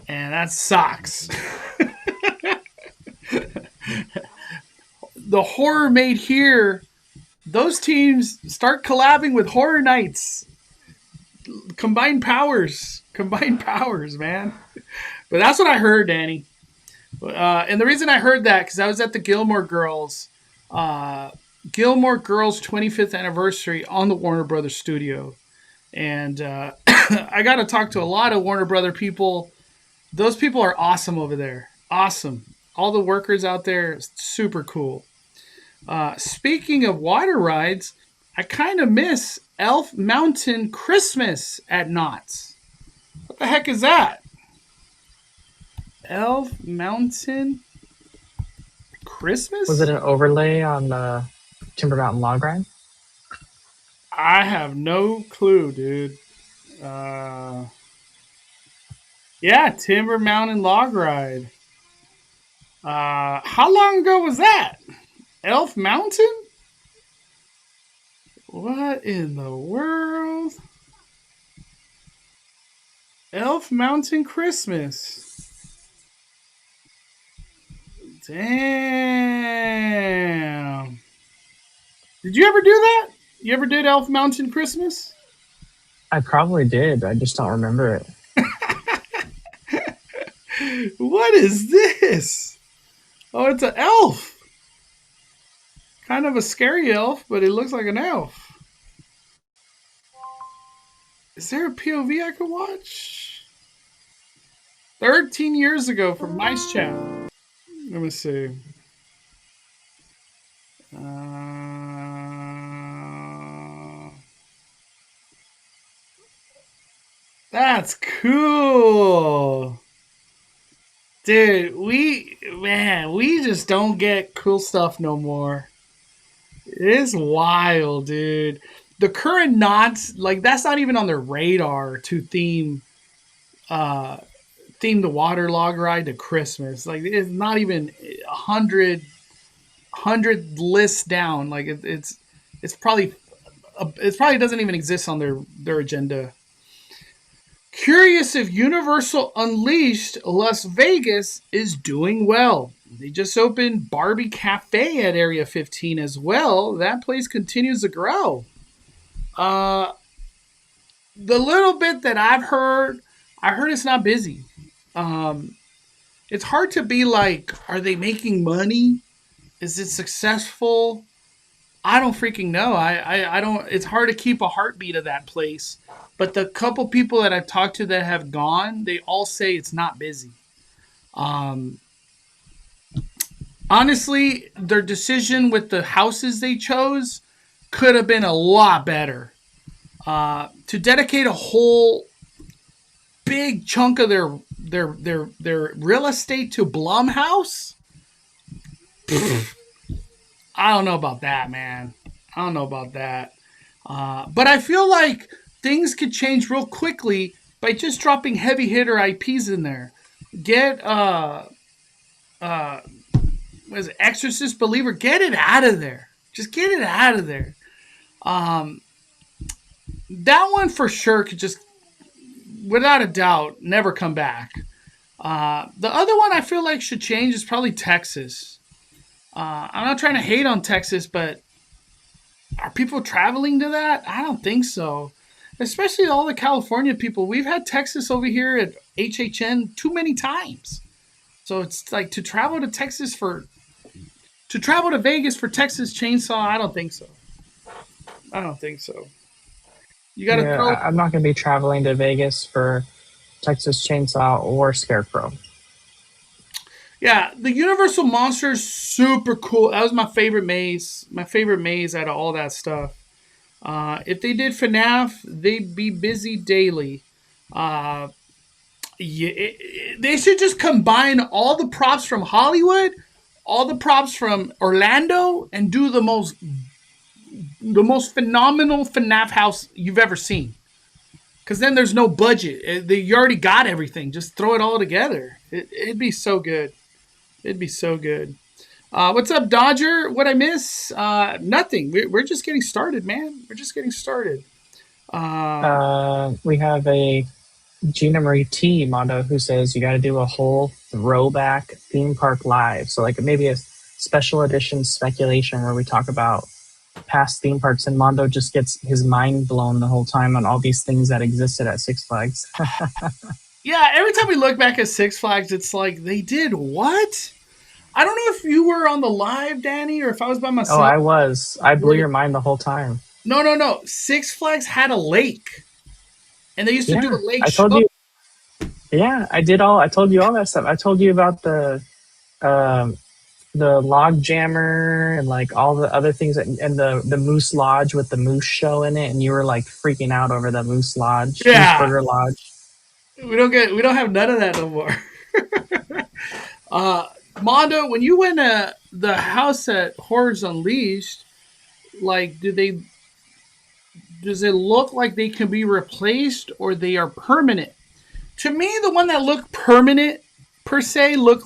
and that sucks. The horror made here, those teams start collabing with Horror Nights. Combine powers, man. But that's what I heard, Danny. And the reason I heard that because I was at the uh, Gilmore Girls 25th anniversary on the Warner Brothers studio, and I got to talk to a lot of Warner Brother people. Those people are awesome over there. Awesome. All the workers out there, super cool. Speaking of water rides, I kind of miss Elf Mountain Christmas at Knott's. What the heck is that? Elf Mountain Was it Christmas? an overlay on Timber Mountain Log Ride? I have no clue, dude. Uh, yeah, Timber Mountain Log Ride. How long ago was that? Elf Mountain? What in the world? Elf Mountain Christmas. Damn. Did you ever do that? You ever did Elf Mountain Christmas? I probably did. I just don't remember it. What is this? Oh, it's an elf. Kind of a scary elf, but it looks like an elf. Is there a POV I could watch? 13 years ago from Nice Chat. Let me see. That's cool. Dude, we just don't get cool stuff no more. It's wild, dude. The current knots, like that's not even on their radar to uh theme the water log ride to Christmas. Like it's not even 100 lists down. Like it's probably it probably doesn't even exist on their agenda. Curious if Universal Unleashed Las Vegas is doing well. They just opened Barbie Cafe at Area 15 as well. That place continues to grow. Uh, the little bit that I heard it's not busy. Um, it's hard to be like, are they making money? Is it successful? I don't freaking know. I don't. It's hard to keep a heartbeat of that place. But the couple people that I've talked to that have gone, they all say it's not busy. Um, Honestly, their decision with the houses they chose could have been a lot better. To dedicate a whole big chunk of their real estate to Blumhouse, I don't know about that, man. I don't know about that. But I feel like things could change real quickly by just dropping heavy hitter IPs in there. Get uh was it Exorcist Believer? Get it out of there. Just get it out of there. Um, that one for sure could just, without a doubt, never come back. The other one I feel like should change is probably Texas. I'm not trying to hate on Texas, but are people traveling to that? I don't think so. Especially all the California people. We've had Texas over here at HHN too many times. So it's like to travel to Vegas for Texas Chainsaw. I don't think so. I don't think so. You got to Yeah, throw. I'm not going to be traveling to Vegas for Texas Chainsaw or Scarecrow. Yeah, the Universal Monsters super cool. That was my favorite maze. My favorite maze out of all that stuff. If they did FNAF, they'd be busy daily. Uh, yeah, they should just combine all the props from Hollywood, all the props from Orlando, and do the most phenomenal FNAF house you've ever seen. Because then there's no budget. You already got everything. Just throw it all together. It'd be so good. It'd be so good. What's up, Dodger? What I miss? Nothing. We're just getting started, man. We're just getting started. We have a Gina Marie T Mondo who says you got to do a whole throwback theme park live. So like maybe a special edition speculation where we talk about past theme parks, and Mondo just gets his mind blown the whole time on all these things that existed at Six Flags. Yeah, every time we look back at Six Flags, it's like they did what? I don't know if you were on the live, Danny, or if I was by myself. Oh, I was. I blew your mind the whole time. No. Six Flags had a lake, and they used to do a lake I show. told you. Yeah, I did all. I told you all that stuff. I told you about the log jammer and like all the other things and the Moose Lodge with the moose show in it, and you were like freaking out over the Moose Lodge, Yeah. Moose Burger Lodge. We don't have none of that no more. Mondo, when you went to the house at Horrors Unleashed, like does it look like they can be replaced or they are permanent? To me, the one that looked permanent per se look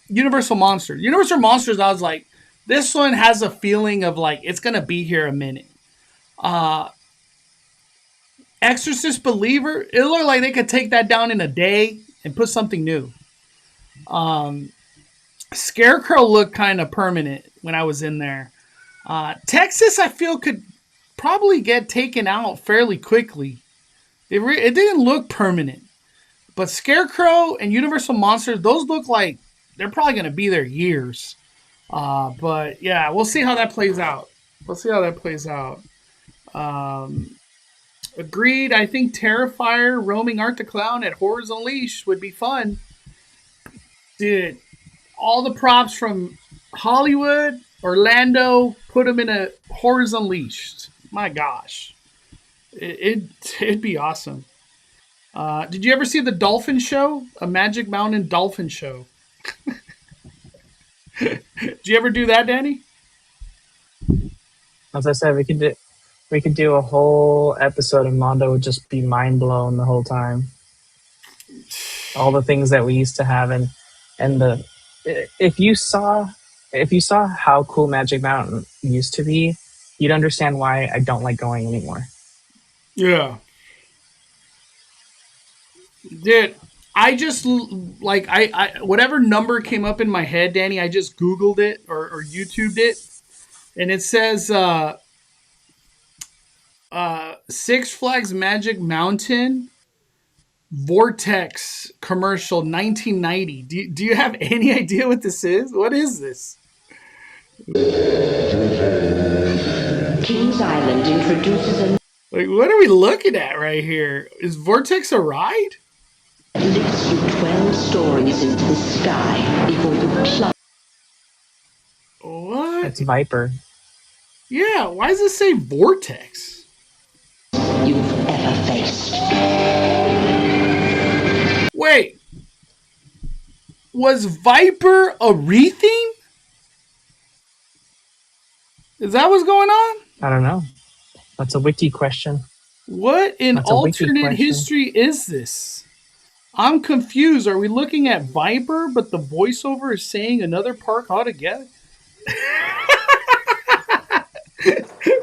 Universal Monsters. Universal Monsters, I was like, this one has a feeling of like it's gonna be here a minute. Exorcist Believer, it looked like they could take that down in a day and put something new. Scarecrow looked kind of permanent when I was in there. Texas, I feel, could probably get taken out fairly quickly. It didn't look permanent. But Scarecrow and Universal Monsters, those look like they're probably going to be there years. But yeah, we'll see how that plays out. Agreed. I think Terrifier roaming Art the Clown at Horrors Unleashed would be fun. Dude, all the props from Hollywood, Orlando, put them in a Horrors Unleashed. My gosh. It'd be awesome. Did you ever see the Dolphin Show? A Magic Mountain Dolphin Show. Did you ever do that, Danny? As I said, we could do a whole episode and Mondo would just be mind blown the whole time. All the things that we used to have, and if you saw how cool Magic Mountain used to be, you'd understand why I don't like going anymore. Yeah. Dude, I just like I whatever number came up in my head, Danny, I just Googled it or YouTubed it, and it says Six Flags Magic Mountain Vortex commercial 1990. Do you have any idea what this is? What is this? Kings Island introduces a Like, what are we looking at right here? Is Vortex a ride? lifts you 12 stories into the sky before you plunge. What? It's Viper. Yeah, why does it say Vortex? You've ever faced. Wait, was Viper a re-theme? Is that what's going on? I don't know. That's a wiki question. What in That's a wiki alternate question. history is this? I'm confused. Are we looking at Viper, but the voiceover is saying another park altogether?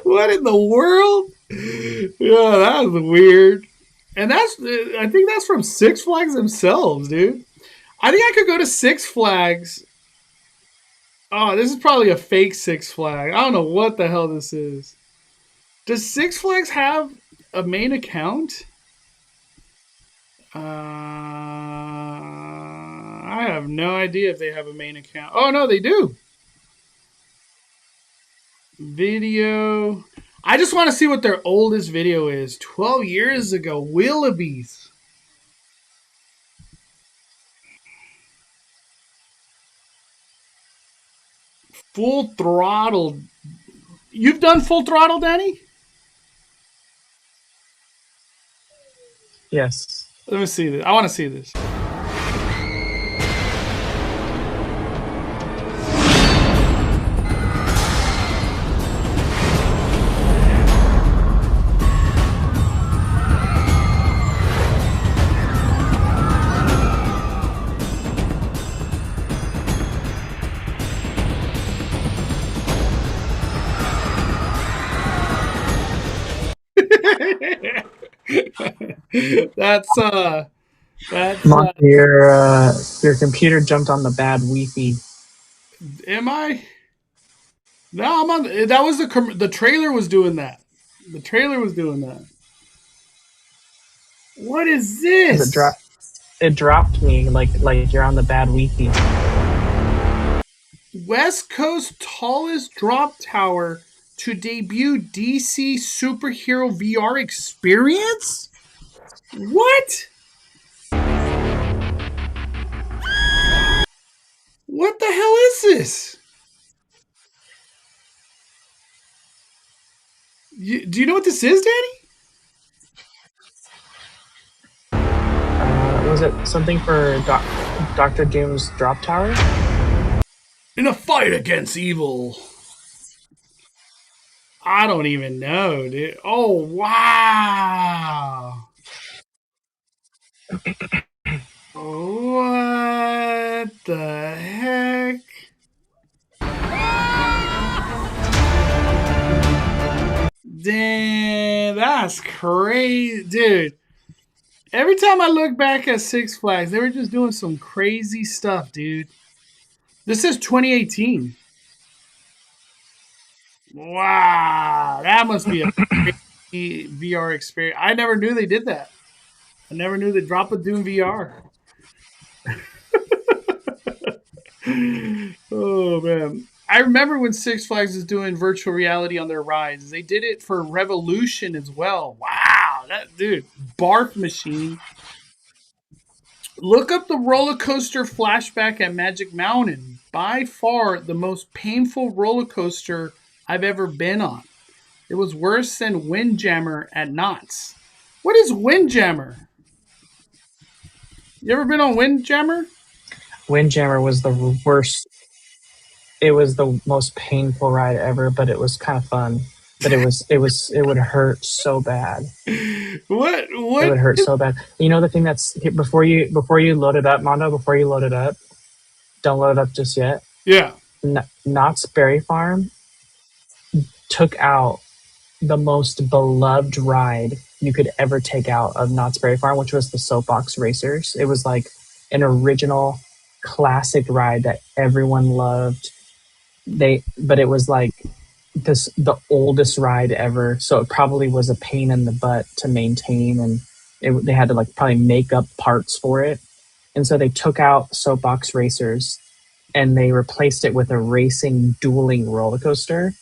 What in the world? Yeah, that was weird. And I think that's from Six Flags themselves, dude. I think I could go to Six Flags. Oh, this is probably a fake Six Flag. I don't know what the hell this is. Does Six Flags have a main account? I have no idea if they have a main account. Oh no, they do. Video. I just want to see what their oldest video is. 12 years ago, Willoughby's. Full Throttle. You've done Full Throttle, Danny? Yes. Let me see this. I want to see this. That's Monty, your computer jumped on the bad Wi-Fi. am I? No, I'm on. That was the trailer was doing that. The trailer was doing that. What is Because this? it dropped me like you're on the bad Wi-Fi. West Coast tallest drop tower to debut DC superhero VR experience? What? What the hell is this? Do you know what this is, Danny? Was it something for Dr. Doom's drop tower? In a fight against evil. I don't even know, dude. Oh, wow. What the heck? Damn, that's crazy. Dude, every time I look back at Six Flags, they were just doing some crazy stuff, dude. This is 2018. Wow, that must be a crazy VR experience. I never knew they did that. I never knew they dropped a Doom VR. Oh man, I remember when Six Flags was doing virtual reality on their rides. They did it for Revolution as well. Wow, that dude, barf machine. Look up the roller coaster flashback at Magic Mountain. By far the most painful roller coaster I've ever been on. It was worse than Windjammer at Knott's. What is Windjammer? You ever been on Windjammer? Windjammer was the worst. It was the most painful ride ever, but it was kind of fun. But it would hurt so bad. What? It would hurt so bad. You know the thing that's before you load it up, Mondo. Before you load it up, don't load it up just yet. Yeah. Knott's Berry Farm took out the most beloved ride you could ever take out of Knott's Berry Farm, which was the Soapbox Racers. It was like an original classic ride that everyone loved. But it was like the oldest ride ever, so it probably was a pain in the butt to maintain, and they had to like probably make up parts for it. And so they took out Soapbox Racers and they replaced it with a racing dueling roller coaster,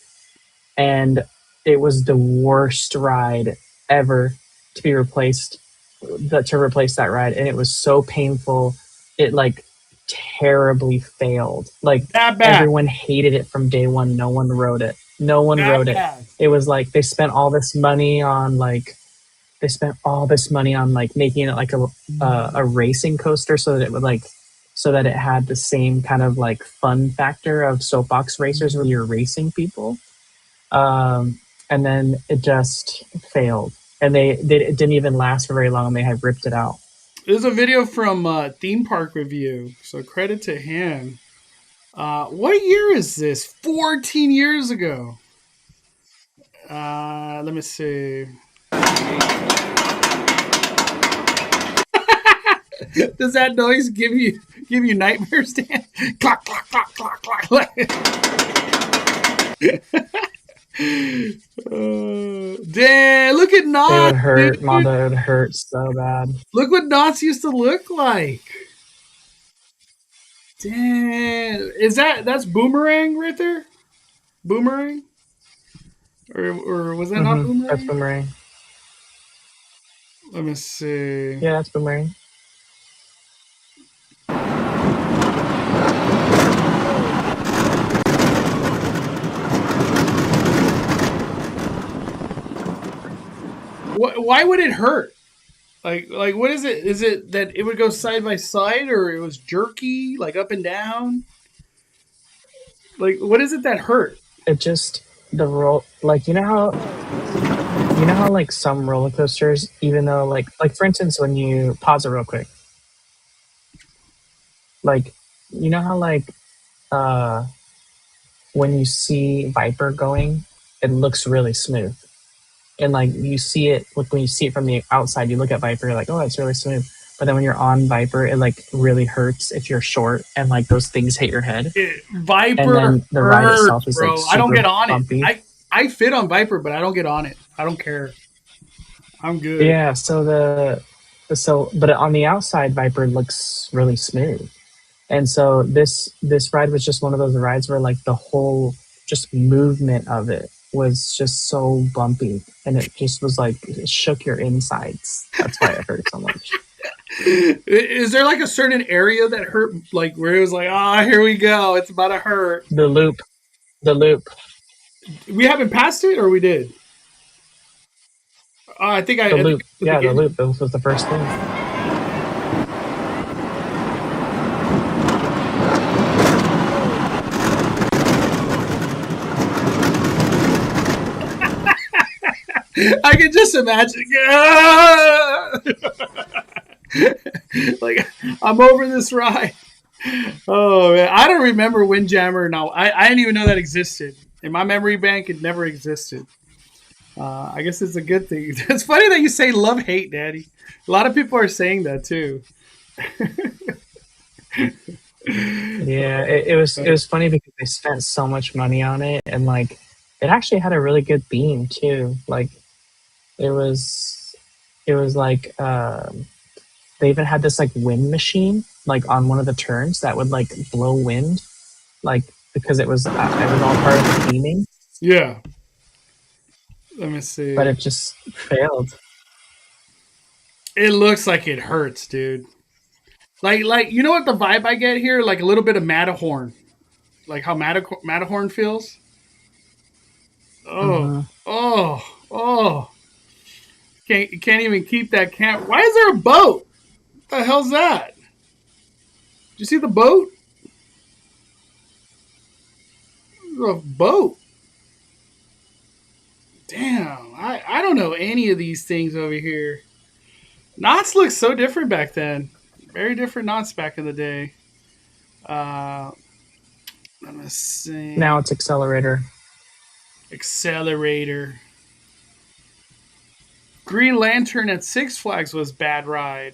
and it was the worst ride ever to be replaced to replace that ride, and it was so painful. It like terribly failed. Like That bad. everyone hated it from day one. No one rode it. No one That rode it. bad. It was like they spent all this money on like making it like a racing coaster so that it would like so that it had the same kind of like fun factor of soapbox racers where you're racing people. And then it just failed, and they it didn't even last for very long. And they had ripped it out. There's a video from Theme Park Review, so credit to him. What year is this? 14 years ago. Let me see. Does that noise give you nightmares, Dan? Clock, clock, clock, clock, clock. Dan, look at It Knots. would hurt, Dude. Mondo. It would hurt so bad. Look what Knots used to look like. Dan, that's Boomerang right there? Boomerang? Or was that not Boomerang? That's Boomerang. Let me see. Yeah, that's Boomerang. Why would it hurt? Like what is it? Is it that it would go side by side, or it was jerky, like up and down? Like what is it that hurt? It just the roll like you know how like some roller coasters, even though like for instance when you pause it real quick, like you know how like uh when you see Viper going, it looks really smooth. And like you see it like when you see it from the outside, you look at Viper, you're like, oh, it's really smooth. But then when you're on Viper, it like really hurts if you're short and like those things hit your head. Viper and then the hurts, ride itself is bro. like I don't get on bumpy. it. I fit on Viper, but I don't get on it. I don't care. I'm good. Yeah, so but on the outside Viper looks really smooth. And so this ride was just one of those rides where like the whole just movement of it was just so bumpy, and it just was like it shook your insides. That's why it hurt so much. Is there like a certain area that hurt, like where it was like, here we go, it's about to hurt? The loop. We haven't passed it, or we did? I think The loop. Yeah, the loop. This was the first thing. I can just imagine. Like, I'm over this ride. Oh, man. I don't remember Windjammer now. I didn't even know that existed. In my memory bank, it never existed. I guess it's a good thing. It's funny that you say love-hate, Daddy. A lot of people are saying that, too. Yeah, it was funny because they spent so much money on it, and like it actually had a really good theme too. Like it was like they even had this like wind machine like on one of the turns that would like blow wind, like because it was all part of the theming. Yeah. Let me see. But it just failed. It looks like it hurts, dude. Like you know what the vibe I get here? Like a little bit of Matterhorn. Like how Matterhorn feels. Oh. Can't even keep that camera. Why is there a boat? What the hell's that? Did you see the boat? There's a boat. Damn, I don't know any of these things over here. Knots looked so different back then. Very different knots back in the day. Let me see. Now it's Accelerator. Green Lantern at Six Flags was bad ride.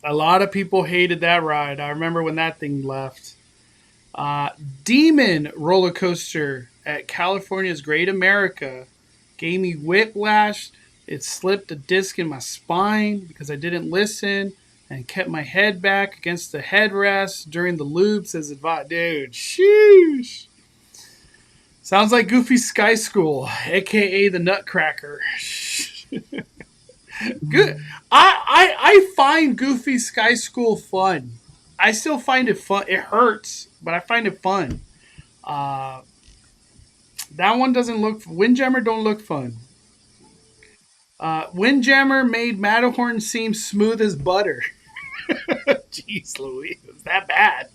A lot of people hated that ride. I remember when that thing left. Demon roller coaster at California's Great America gave me whiplash. It slipped a disc in my spine because I didn't listen, and kept my head back against the headrest during the loops as advised. Dude, sheesh. Sounds like Goofy Sky School, aka the Nutcracker. Good. I find Goofy Sky School fun. I still find it fun. It hurts, but I find it fun. That one doesn't look. Windjammer don't look fun. Windjammer made Matterhorn seem smooth as butter. Jeez Louise, is that bad?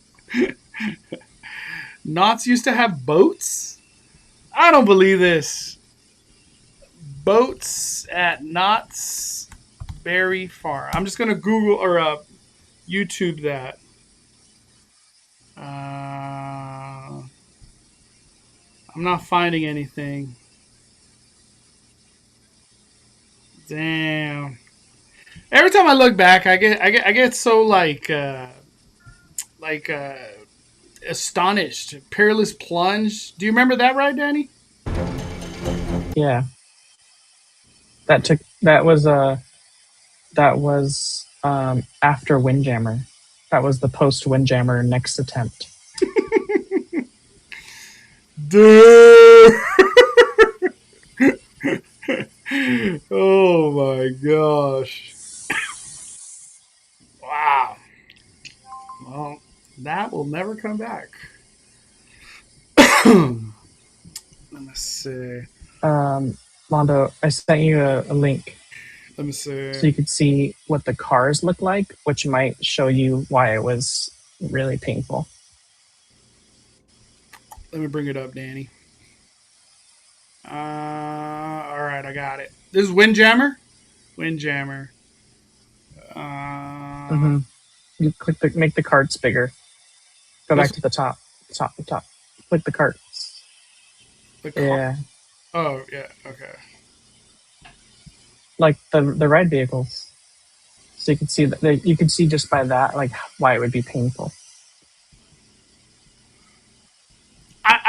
Knott's used to have boats? I don't believe this. Boats at Knott's Berry Farm. I'm just going to Google or YouTube that. I'm not finding anything. Damn. Every time I look back, I get so astonished. Peerless Plunge. Do you remember that ride, Danny? Yeah. That was after Windjammer. That was the post Windjammer next attempt. Dude. Oh my gosh. Wow. Well, that will never come back. Let me see. Mondo, I sent you a link. Let me see. So you could see what the cars look like, which might show you why it was really painful. Let me bring it up, Danny. All right, I got it. This is Windjammer. Windjammer. You make the carts bigger. Go back to the top. Top. Click the carts. Yeah. Oh, yeah. Okay. Like the ride vehicles. So you can see that you can see just by that like why it would be painful.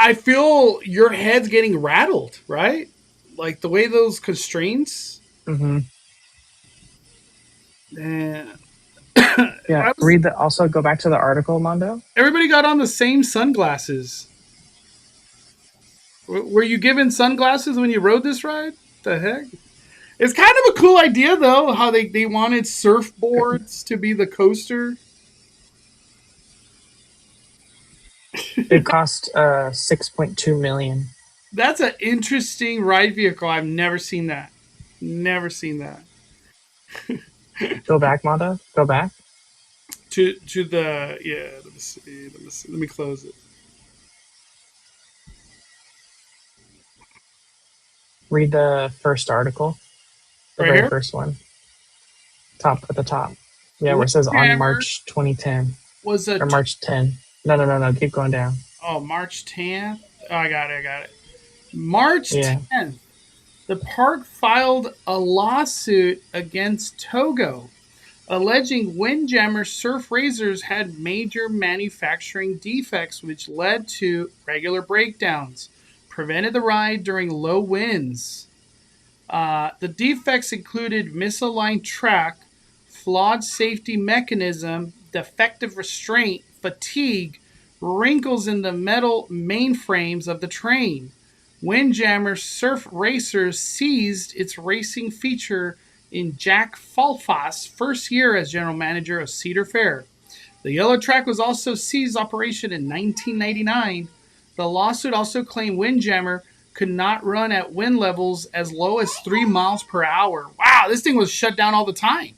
I feel your head's getting rattled, right? Like the way those constraints. Mm-hmm. Yeah. Was, read the. Also, go back to the article, Mondo. Everybody got on the same sunglasses. Were you given sunglasses when you rode this ride? The heck? It's kind of a cool idea, though, how they wanted surfboards to be the coaster. It cost $6.2 million. That's an interesting ride vehicle. I've never seen that. Never seen that. Go back, Mondo. Go back. To the Let me see. Let me close it. Read the first article. The Right very here? first one. Top at the top. Yeah, where it says on March 2010. Was or March 10. No. Keep going down. Oh, March 10th? Oh, I got it. March 10th. The park filed a lawsuit against Togo, alleging Windjammer surf racers had major manufacturing defects which led to regular breakdowns, prevented the ride during low winds. The defects included misaligned track, flawed safety mechanism, defective restraint, fatigue, wrinkles in the metal mainframes of the train. Windjammer Surf Racers seized its racing feature in Jack Falfa's first year as general manager of Cedar Fair. The yellow track was also seized operation in 1999. The lawsuit also claimed Windjammer could not run at wind levels as low as 3 miles per hour. Wow, this thing was shut down all the time.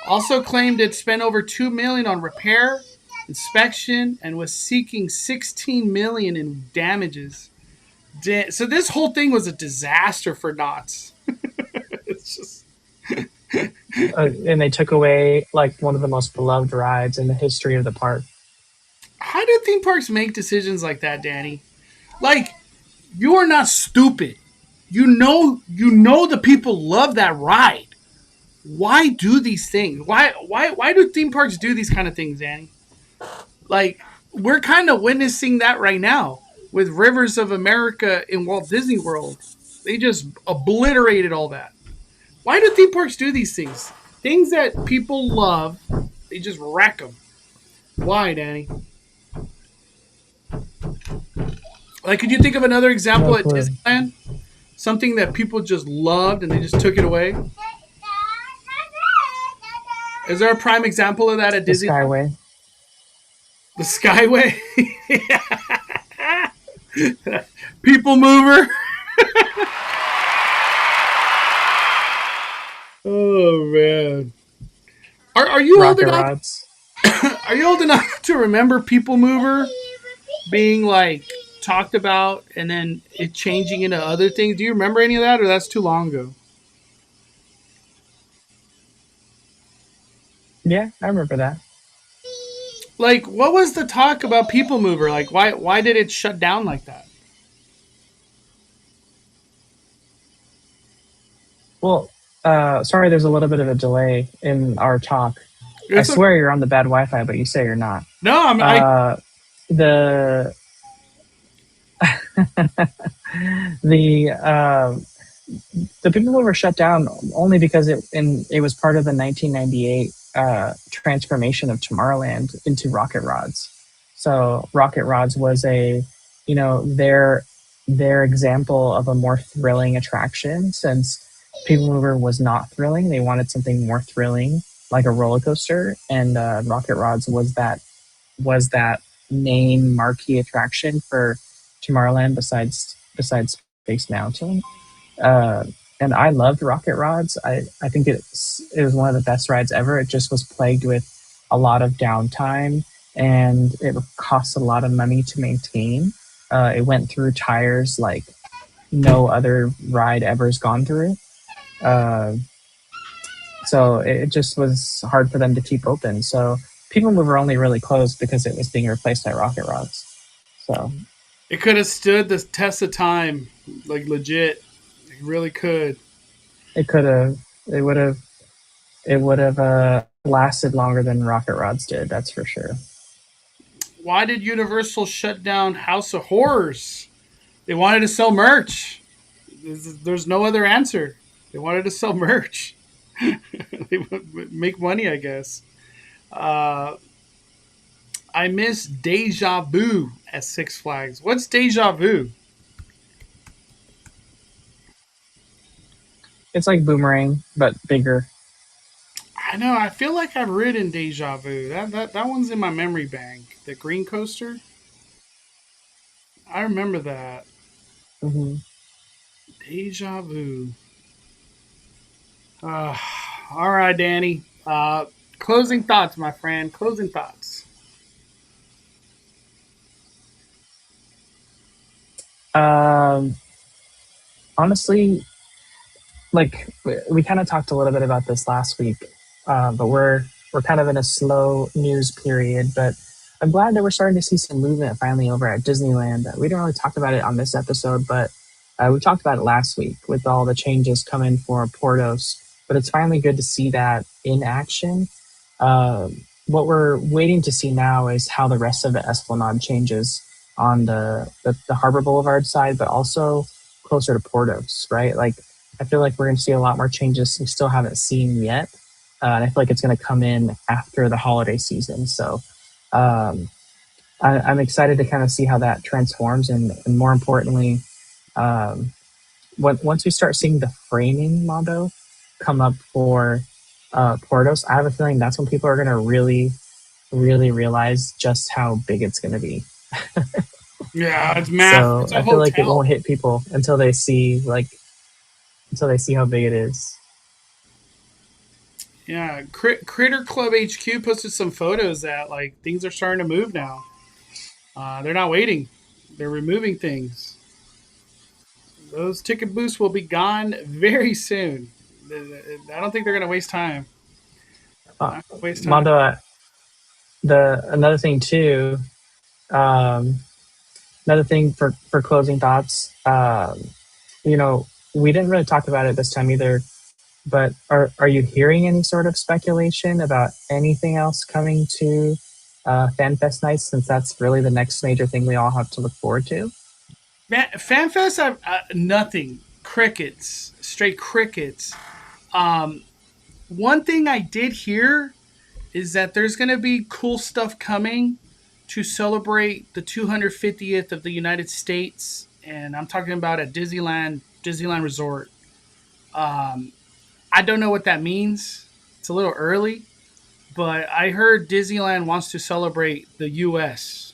Also claimed it spent over $2 million on repair, inspection, and was seeking $16 million in damages. So this whole thing was a disaster for Knott's. It's just... And they took away like one of the most beloved rides in the history of the park. How do theme parks make decisions like that, Danny? Like, you are not stupid. You know the people love that ride. Why do these things? Why do theme parks do these kind of things, Danny? Like, we're kind of witnessing that right now with Rivers of America in Walt Disney World. They just obliterated all that. Why do theme parks do these things? things that people love, they just wreck them. Why, Danny? Like, could you think of another example No at clue. Disneyland? Something that people just loved and they just took it away? Is there a prime example of that at The Disneyland? Skyway. The Skyway? People mover? Oh, man. Are you old Rocket enough? rods. Are you old enough to remember People Mover being like talked about and then it changing into other things? Do you remember any of that, or that's too long ago? Yeah, I remember that. Like, what was the talk about People Mover? Like, why did it shut down like that? Well, sorry, there's a little bit of a delay in our talk. I It's a, swear you're on the bad Wi-Fi, but you say you're not. no, I The the the people who were shut down only because it was part of the 1998 transformation of Tomorrowland into Rocket Rods. So Rocket Rods was their example of a more thrilling attraction since People Mover was not thrilling. They wanted something more thrilling, like a roller coaster, and Rocket Rods was that main marquee attraction for Tomorrowland besides Space Mountain. Uh, and I loved Rocket Rods. I think it was one of the best rides ever. It just was plagued with a lot of downtime and it cost a lot of money to maintain. It went through tires like no other ride ever has gone through. Uh, so it just was hard for them to keep open. So People Mover only really closed because it was being replaced by Rocket Rods. So it could have stood the test of time, like legit. It really could. it could have, it would have lasted longer than Rocket Rods did. That's for sure. Why did Universal shut down House of Horrors? They wanted to sell merch. There's no other answer. They wanted to sell merch. They would make money, I guess. Uh, I miss Deja Vu at Six Flags. What's Deja Vu? It's like Boomerang, but bigger. I know. I feel like I've ridden Deja Vu. That one's in my memory bank. The green coaster. I remember that. Hmm. Deja Vu. Uh, all right, Danny. Closing thoughts, my friend. Closing thoughts. Um, Honestly, like we kind of talked a little bit about this last week, but we're kind of in a slow news period. But I'm glad that we're starting to see some movement finally over at Disneyland. We didn't really talk about it on this episode, but we talked about it last week with all the changes coming for Portos. But it's finally good to see that in action. What we're waiting to see now is how the rest of the Esplanade changes on the Harbor Boulevard side, but also closer to Portos, right? Like I feel like we're going to see a lot more changes we still haven't seen yet. And I feel like it's going to come in after the holiday season. So um, I'm excited to kind of see how that transforms. And more importantly, um, once we start seeing the framing Mondo come up for Portos, I have a feeling that's when people are going to really, really realize just how big it's going to be. Yeah, it's math. So It's a I feel like it hotel. won't hit people until they see how big it is. Yeah, Critter Club HQ posted some photos that like things are starting to move now. They're not waiting; they're removing things. Those ticket booths will be gone very soon. I don't think they're going to waste time. Uh, Not gonna waste time. Mondo, the another thing too, um, another thing for closing thoughts. You know, we didn't really talk about it this time either. But are you hearing any sort of speculation about anything else coming to FanFest nights? Since that's really the next major thing we all have to look forward to. FanFest, I've nothing. Crickets, straight crickets. Um, one thing I did hear is that there's going to be cool stuff coming to celebrate the 250th of the United States, and I'm talking about at Disneyland Resort. Um, I don't know what that means. It's a little early, but I heard Disneyland wants to celebrate the U.S.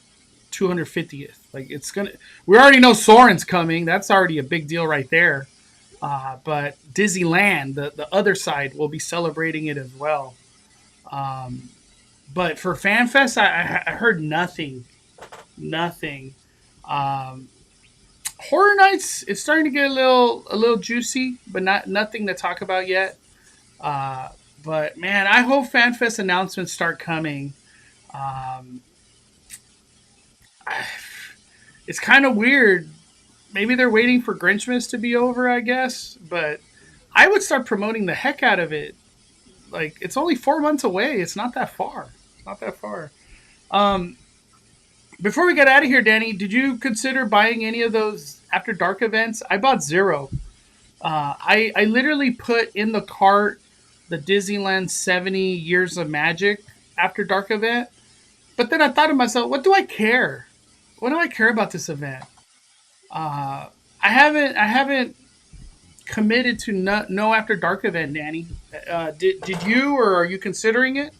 250th. Like it's gonna, we already know Soren's coming. That's already a big deal right there. But Disneyland, the other side, will be celebrating it as well. Um, but for FanFest, I heard nothing, nothing. Um, Horror Nights, it's starting to get a little juicy, but not nothing to talk about yet. Uh, but man, I hope FanFest announcements start coming. Um, it's kind of weird. Maybe they're waiting for Grinchmas to be over, I guess. But I would start promoting the heck out of it. Like it's only 4 months away. It's not that far. It's not that far. Um, Before we get out of here, Danny, did you consider buying any of those After Dark events? I bought zero. I literally put in the cart the Disneyland 70 Years of Magic After Dark event, but then I thought to myself, what do I care? What do I care about this event? I haven't committed to no After Dark event, Danny. Did you, or are you considering it?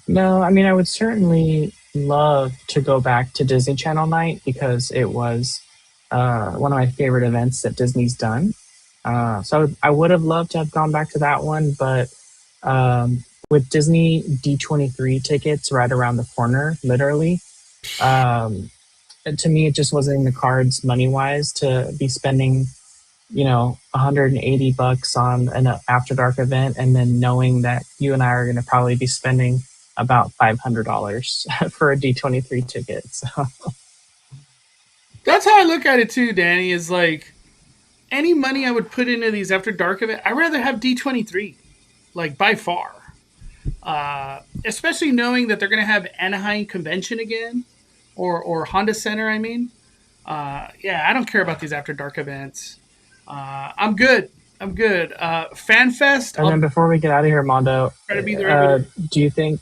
No, I mean, I would certainly love to go back to Disney Channel night because it was one of my favorite events that Disney's done. I would have loved to have gone back to that one, but with Disney D23 tickets right around the corner, literally, um, to me, it just wasn't in the cards money wise to be spending, 180 bucks on an After Dark event, and then knowing that you and I are going to probably be spending about $500 for a D23 ticket. So That's how I look at it too, Danny. Is like any money I would put into these After Dark event, I'd rather have D23, like by far. Especially knowing that they're going to have Anaheim Convention again, or Honda Center. I mean, yeah, I don't care about these After Dark events. I'm good. I'm good. FanFest. and then before we get out of here, Mondo, Try to be there every day. do you think?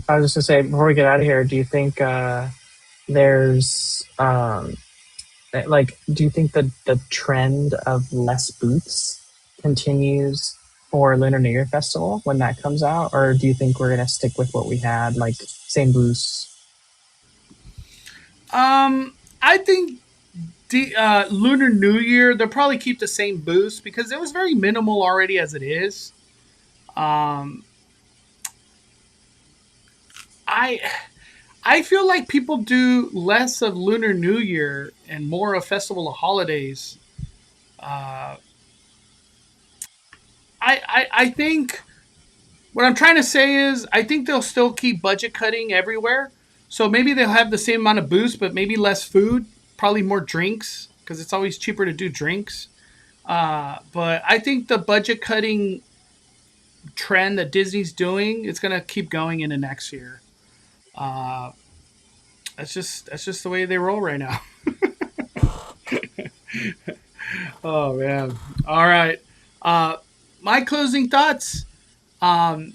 I was just gonna say before we get out of here, do you think there's do you think the trend of less booths continues for Lunar New Year Festival when that comes out, or do you think we're gonna stick with what we had, like same booths? I think the Lunar New Year they'll probably keep the same booths because it was very minimal already as it is. Um, I I feel like people do less of Lunar New Year and more of Festival of Holidays. Uh, I think what I'm trying to say is I think they'll still keep budget cutting everywhere. So maybe they'll have the same amount of booths, but maybe less food, probably more drinks because it's always cheaper to do drinks. But I think the budget cutting trend that Disney's doing is going to keep going into next year. Uh, that's just the way they roll right now. Oh man! All right. Uh, my closing thoughts. Um,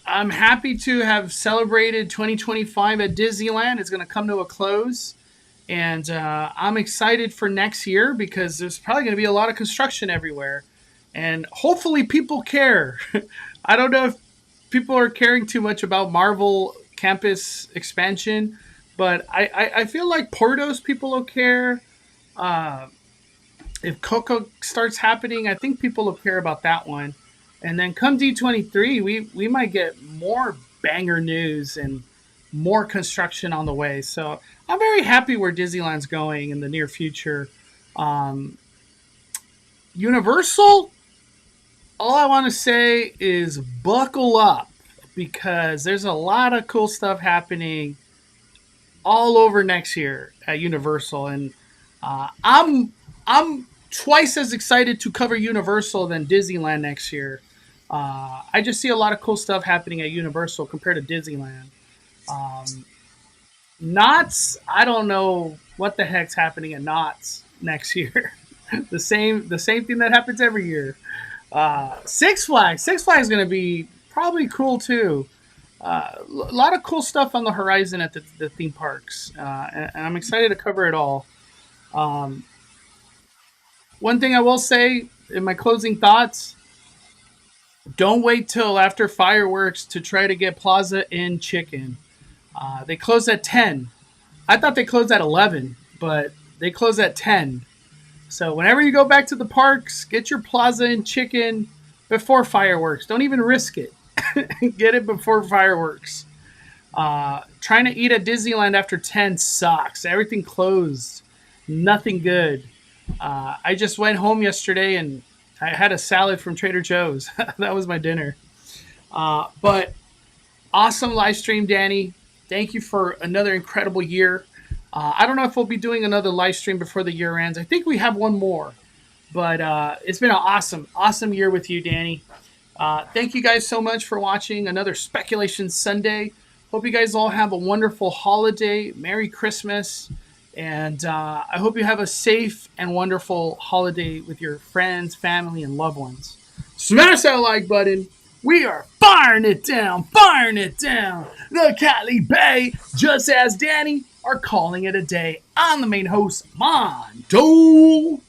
I'm happy to have celebrated 2025 at Disneyland. It's going to come to a close. And I'm excited for next year because there's probably going to be a lot of construction everywhere. And hopefully people care. I don't know if people are caring too much about Marvel campus expansion, but I feel like Portos people will care. Uh, if Coco starts happening, I think people will care about that one. And then come D23, we might get more banger news and more construction on the way. So I'm very happy where Disneyland's going in the near future. Um, Universal, all I want to say is buckle up because there's a lot of cool stuff happening all over next year at Universal, and I'm twice as excited to cover Universal than Disneyland next year. I just see a lot of cool stuff happening at Universal compared to Disneyland. Um, Knott's, I don't know what the heck's happening at Knott's. next year. the same thing that happens every year. Six Flags is going to be probably cool too. A lot of cool stuff on the horizon at the theme parks, and I'm excited to cover it all. Um, One thing I will say in my closing thoughts: don't wait till after fireworks to try to get Plaza Inn chicken. They close at 10. I thought they closed at 11, but they close at 10. So whenever you go back to the parks, get your Plaza Inn chicken before fireworks. Don't even risk it. Get it before fireworks. Trying to eat at Disneyland after 10 sucks. Everything closed. Nothing good. I just went home yesterday and I had a salad from Trader Joe's. That was my dinner. But awesome live stream, Danny. Thank you for another incredible year. I don't know if we'll be doing another live stream before the year ends. I think we have one more. But it's been an awesome year with you, Danny. Thank you guys so much for watching another Speculation Sunday. Hope you guys all have a wonderful holiday. Merry Christmas. And I hope you have a safe and wonderful holiday with your friends, family, and loved ones. Smash that like button. We are firing it down. The Cali Bay, just as Danny, are calling it a day. I'm the main host, Mondo.